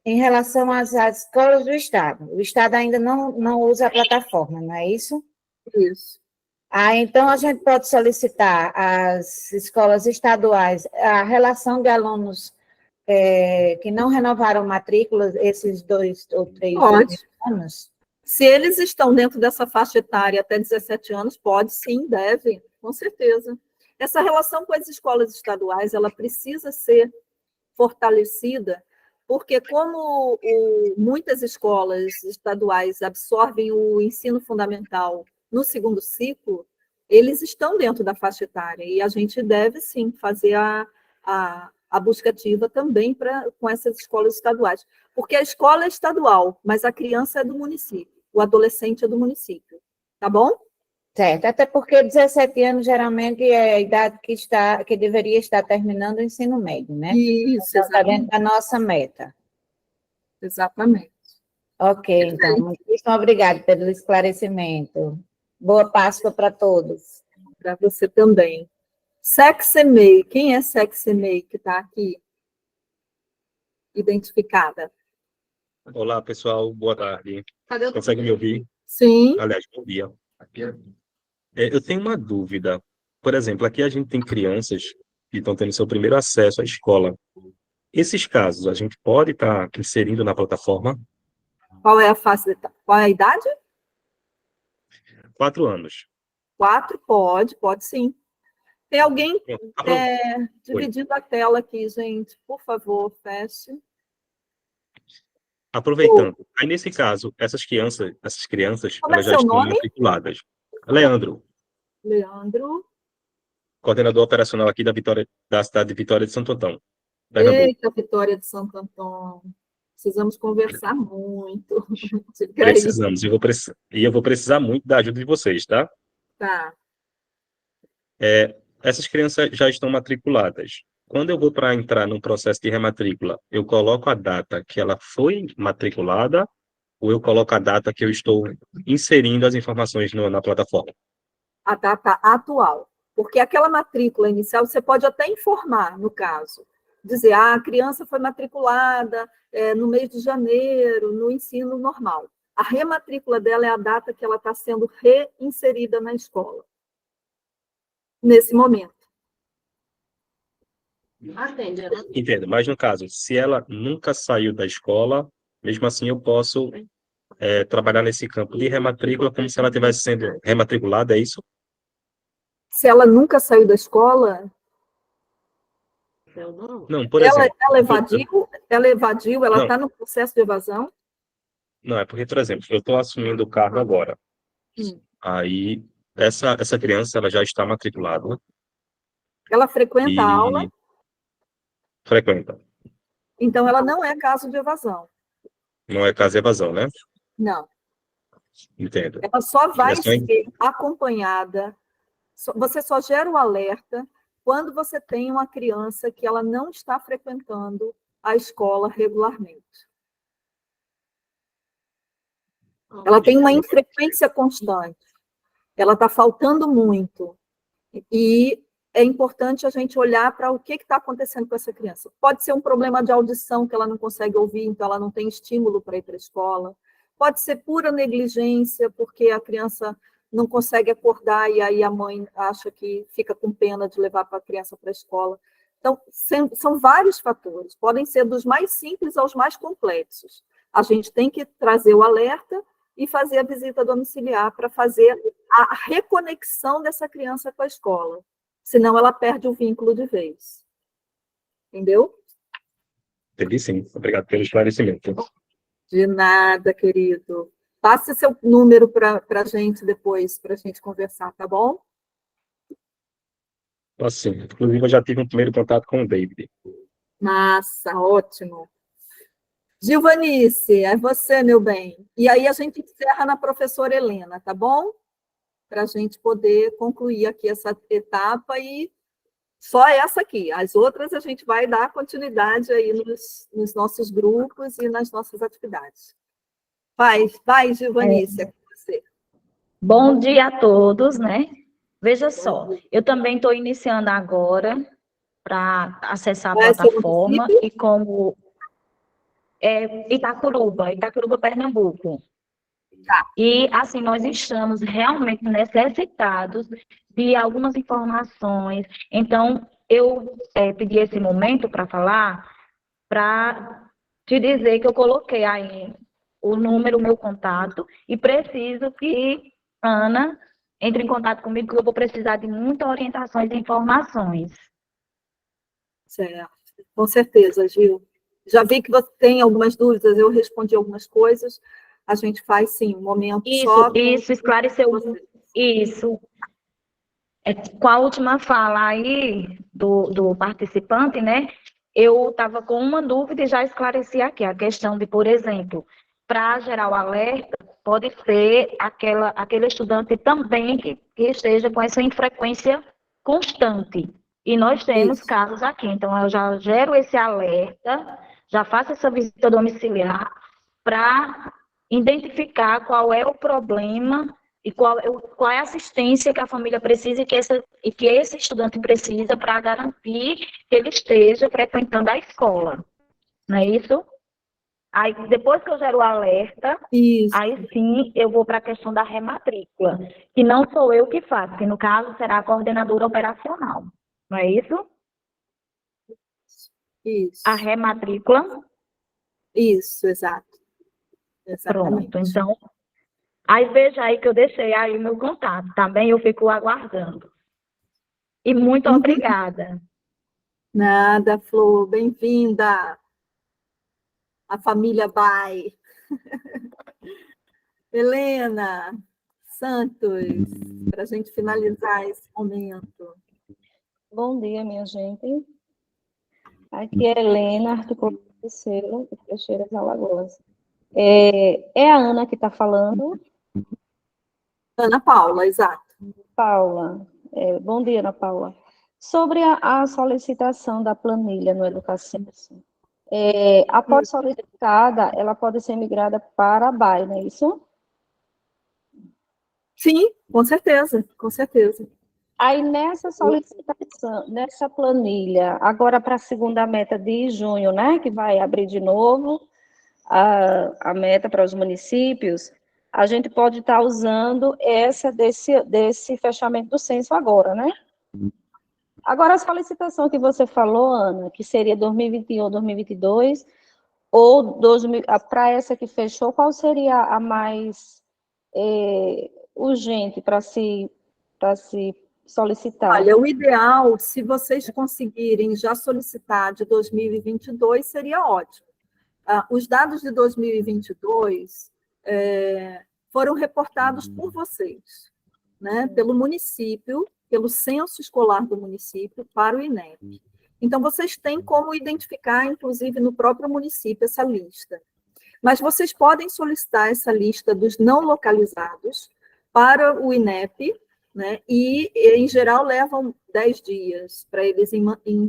em relação às escolas do Estado. O Estado ainda não usa a plataforma, não é isso? Isso. Então, a gente pode solicitar às escolas estaduais a relação de alunos que não renovaram matrículas esses 2 ou 3 anos? Se eles estão dentro dessa faixa etária até 17 anos, pode sim, deve, com certeza. Essa relação com as escolas estaduais, ela precisa ser fortalecida, porque como muitas escolas estaduais absorvem o ensino fundamental no 2º ciclo, eles estão dentro da faixa etária, e a gente deve, sim, fazer a busca ativa também com essas escolas estaduais. Porque a escola é estadual, mas a criança é do município, o adolescente é do município. Tá bom? Certo, até porque 17 anos geralmente é a idade que deveria estar terminando o ensino médio, né? Isso, então, está dentro da nossa meta. Exatamente. Ok, então, muitíssimo obrigada pelo esclarecimento. Boa Páscoa para todos. Para você também. Sexemei, quem é Sexemei que está aqui identificada? Olá, pessoal, boa tarde. Cadê o... Consegue me ouvir? Sim. Aliás, bom dia. Eu tenho uma dúvida. Por exemplo, aqui a gente tem crianças que estão tendo seu primeiro acesso à escola. Esses casos, a gente pode estar inserindo na plataforma? Qual é a fase, qual é a idade? 4 anos. 4, pode sim. Tem alguém dividindo a tela aqui, gente. Por favor, feche. Aproveitando, aí nesse caso, essas crianças, Como é elas já seu estão nome? matriculadas. Leandro, Leandro. coordenador operacional aqui da cidade de Vitória de Santo Antão, Pernambuco. Eita, Vitória de Santo Antônio. Precisamos conversar muito. Precisamos, eu vou precisar muito da ajuda de vocês, tá? Tá. Essas crianças já estão matriculadas. Quando eu vou para entrar num processo de rematrícula, eu coloco a data que ela foi matriculada ou eu coloco a data que eu estou inserindo as informações na plataforma? A data atual. Porque aquela matrícula inicial, você pode até informar, no caso. Dizer, a criança foi matriculada no mês de janeiro, no ensino normal. A rematrícula dela é a data que ela está sendo reinserida na escola. Nesse momento. Entendo, mas no caso, se ela nunca saiu da escola, mesmo assim eu posso trabalhar nesse campo de rematrícula como se ela estivesse sendo rematriculada, é isso? Se ela nunca saiu da escola... Não, por exemplo... Ela evadiu, ela está no processo de evasão? Não, é porque, por exemplo, eu estou assumindo o cargo agora. Aí, essa criança, ela já está matriculada. Ela frequenta a aula? Frequenta. Então, ela não é caso de evasão. Não é caso de evasão, né? Não. Entendo. Ela só vai ser acompanhada, você só gera o alerta quando você tem uma criança que ela não está frequentando a escola regularmente. Ela tem uma infrequência constante. Ela está faltando muito. E é importante a gente olhar para o que está acontecendo com essa criança. Pode ser um problema de audição, que ela não consegue ouvir, então ela não tem estímulo para ir para a escola. Pode ser pura negligência, porque a criança não consegue acordar e aí a mãe acha que fica com pena de levar a criança para a escola. Então, são vários fatores. Podem ser dos mais simples aos mais complexos. A gente tem que trazer o alerta e fazer a visita domiciliar para fazer a reconexão dessa criança com a escola. Senão ela perde o vínculo de vez. Entendeu? Entendi, sim. Obrigado pelo esclarecimento. De nada, querido. Passe seu número para a gente depois, para a gente conversar, tá bom? Assim, inclusive, eu já tive um primeiro contato com o David. Massa, ótimo. Gilvanice, é você, meu bem. E aí a gente encerra na professora Helena, tá bom? Para a gente poder concluir aqui essa etapa e só essa aqui. As outras a gente vai dar continuidade aí nos nossos grupos e nas nossas atividades. Vai, Gilvanice, é com você. Bom dia a todos, né? Veja só, eu também estou iniciando agora para acessar a plataforma e como Itacuruba, Pernambuco. Tá. E, assim, nós estamos realmente necessitados de algumas informações. Então, eu pedi esse momento para falar, para te dizer que eu coloquei aí o número, o meu contato, e preciso que Ana entre em contato comigo, porque eu vou precisar de muitas orientações e informações. Certo, com certeza, Gil. Já vi que você tem algumas dúvidas, eu respondi algumas coisas. A gente faz, sim, um momento só. Isso, esclareceu. Isso. Com a última fala aí do participante, né? Eu estava com uma dúvida e já esclareci aqui a questão de, por exemplo, para gerar o alerta, pode ser aquele estudante também que esteja com essa infrequência constante. E nós temos casos aqui. Então, eu já gero esse alerta, já faço essa visita domiciliar para identificar qual é o problema e qual é a assistência que a família precisa e que esse estudante precisa para garantir que ele esteja frequentando a escola. Não é isso? Aí, depois que eu gero o alerta, Isso. aí sim eu vou para a questão da rematrícula, que não sou eu que faço, que no caso será a coordenadora operacional. Não é isso? Isso. A rematrícula? Isso, exato. Pronto, então, aí veja aí que eu deixei aí o meu contato, também eu fico aguardando. E muito obrigada. Nada, Flor, bem-vinda. A família Bai. Helena Santos, para a gente finalizar esse momento. Bom dia, minha gente. Aqui é Helena, articuladora de Selo, de Teixeiras, Alagoas. É a Ana que está falando? Ana Paula, exato. Paula. Bom dia, Ana Paula. Sobre a solicitação da planilha no Educacenso, após solicitada, ela pode ser migrada para a BAE, não é isso? Sim, com certeza, com certeza. Aí, nessa solicitação, nessa planilha, agora para a segunda meta de junho, né, que vai abrir de novo a meta para os municípios, a gente pode estar usando essa desse fechamento do censo agora, né? Agora, a solicitação que você falou, Ana, que seria 2021 ou 2022, ou para essa que fechou, qual seria a mais urgente para se solicitar? Olha, o ideal, se vocês conseguirem já solicitar de 2022, seria ótimo. Os dados de 2022 foram reportados por vocês, né, pelo município, pelo censo escolar do município, para o INEP. Então, vocês têm como identificar, inclusive, no próprio município, essa lista. Mas vocês podem solicitar essa lista dos não localizados para o INEP, né, e, em geral, levam 10 dias para eles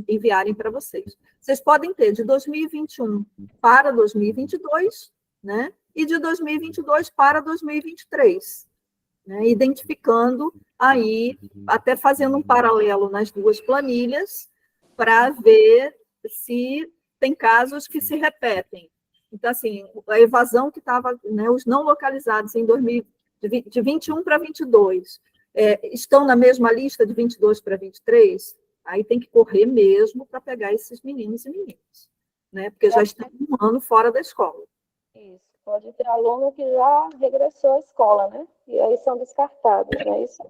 enviarem para vocês. Vocês podem ter de 2021 para 2022, né, e de 2022 para 2023, né, identificando aí, até fazendo um paralelo nas duas planilhas, para ver se tem casos que se repetem. Então, assim, a evasão que estava, né, os não localizados em de 21 para 22, estão na mesma lista de 22 para 23, aí tem que correr mesmo para pegar esses meninos e meninas, né? Porque já estão um ano fora da escola. Isso, pode ter aluno que já regressou à escola, né? E aí são descartados, né? Isso.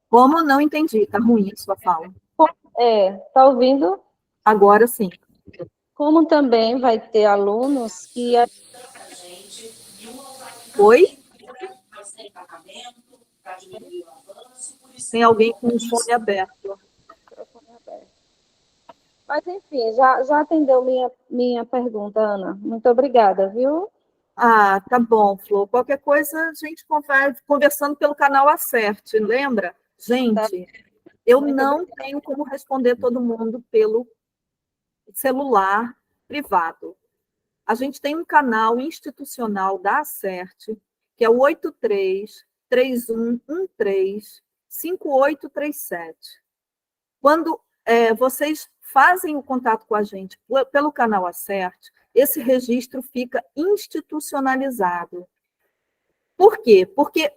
Como? Não entendi, tá ruim a sua fala. Tá ouvindo? Agora sim. Como também vai ter alunos que... Oi? Tem alguém com o fone aberto. Mas, enfim, já atendeu minha pergunta, Ana. Muito obrigada, viu? Ah, tá bom, Flor. Qualquer coisa, a gente vai conversando pelo canal Acerte, lembra? Gente, eu não tenho como responder todo mundo pelo celular privado. A gente tem um canal institucional da Acerte, que é o 83-3113-5837. Quando vocês fazem o contato com a gente pelo canal Acerte, esse registro fica institucionalizado. Por quê? Porque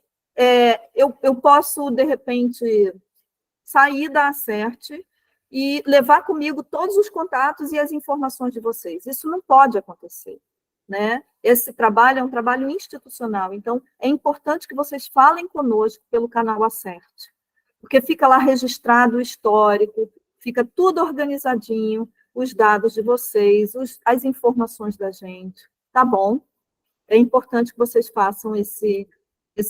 eu posso, de repente, sair da Acerte e levar comigo todos os contatos e as informações de vocês. Isso não pode acontecer, né? Esse trabalho é um trabalho institucional, então é importante que vocês falem conosco pelo canal Acerte, porque fica lá registrado o histórico, fica tudo organizadinho, os dados de vocês, as informações da gente, tá bom? É importante que vocês façam esse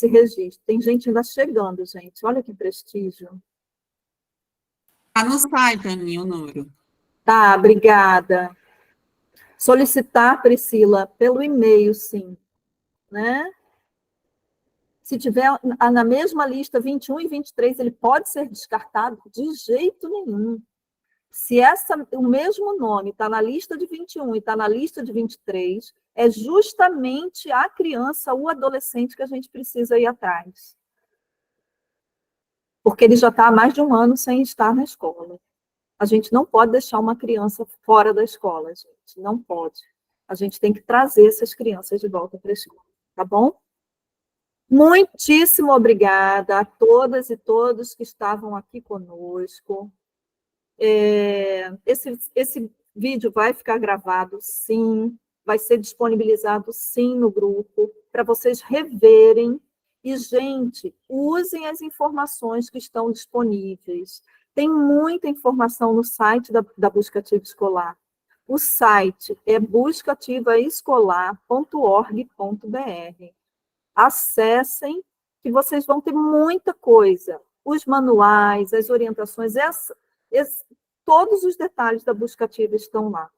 registro. Tem gente ainda chegando, gente, olha que prestígio. Está no site, Aninha, o número. Tá, obrigada. Solicitar, Priscila, pelo e-mail, sim, né? Se tiver na mesma lista 21 e 23, ele pode ser descartado? De jeito nenhum. Se o mesmo nome está na lista de 21 e está na lista de 23, é justamente a criança, o adolescente que a gente precisa ir atrás. Porque ele já está há mais de um ano sem estar na escola. A gente não pode deixar uma criança fora da escola, gente. Não pode. A gente tem que trazer essas crianças de volta para a escola, tá bom? Muitíssimo obrigada a todas e todos que estavam aqui conosco. Esse vídeo vai ficar gravado, sim, vai ser disponibilizado, sim, no grupo, para vocês reverem. E, gente, usem as informações que estão disponíveis. Tem muita informação no site da Busca Ativa Escolar. O site é buscaativaescolar.org.br. Acessem, que vocês vão ter muita coisa. Os manuais, as orientações, todos os detalhes da Busca Ativa estão lá.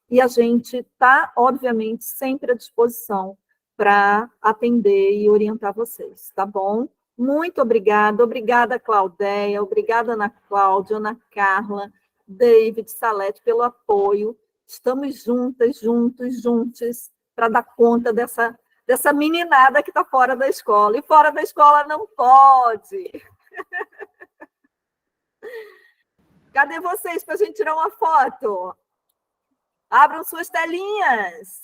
E a gente está, obviamente, sempre à disposição para atender e orientar vocês, tá bom? Muito obrigada, Claudéia, obrigada, Ana Cláudia, Ana Carla, David, Salete, pelo apoio. Estamos juntas, juntos, para dar conta dessa meninada que está fora da escola. E fora da escola não pode. Cadê vocês para a gente tirar uma foto? Abram suas telinhas.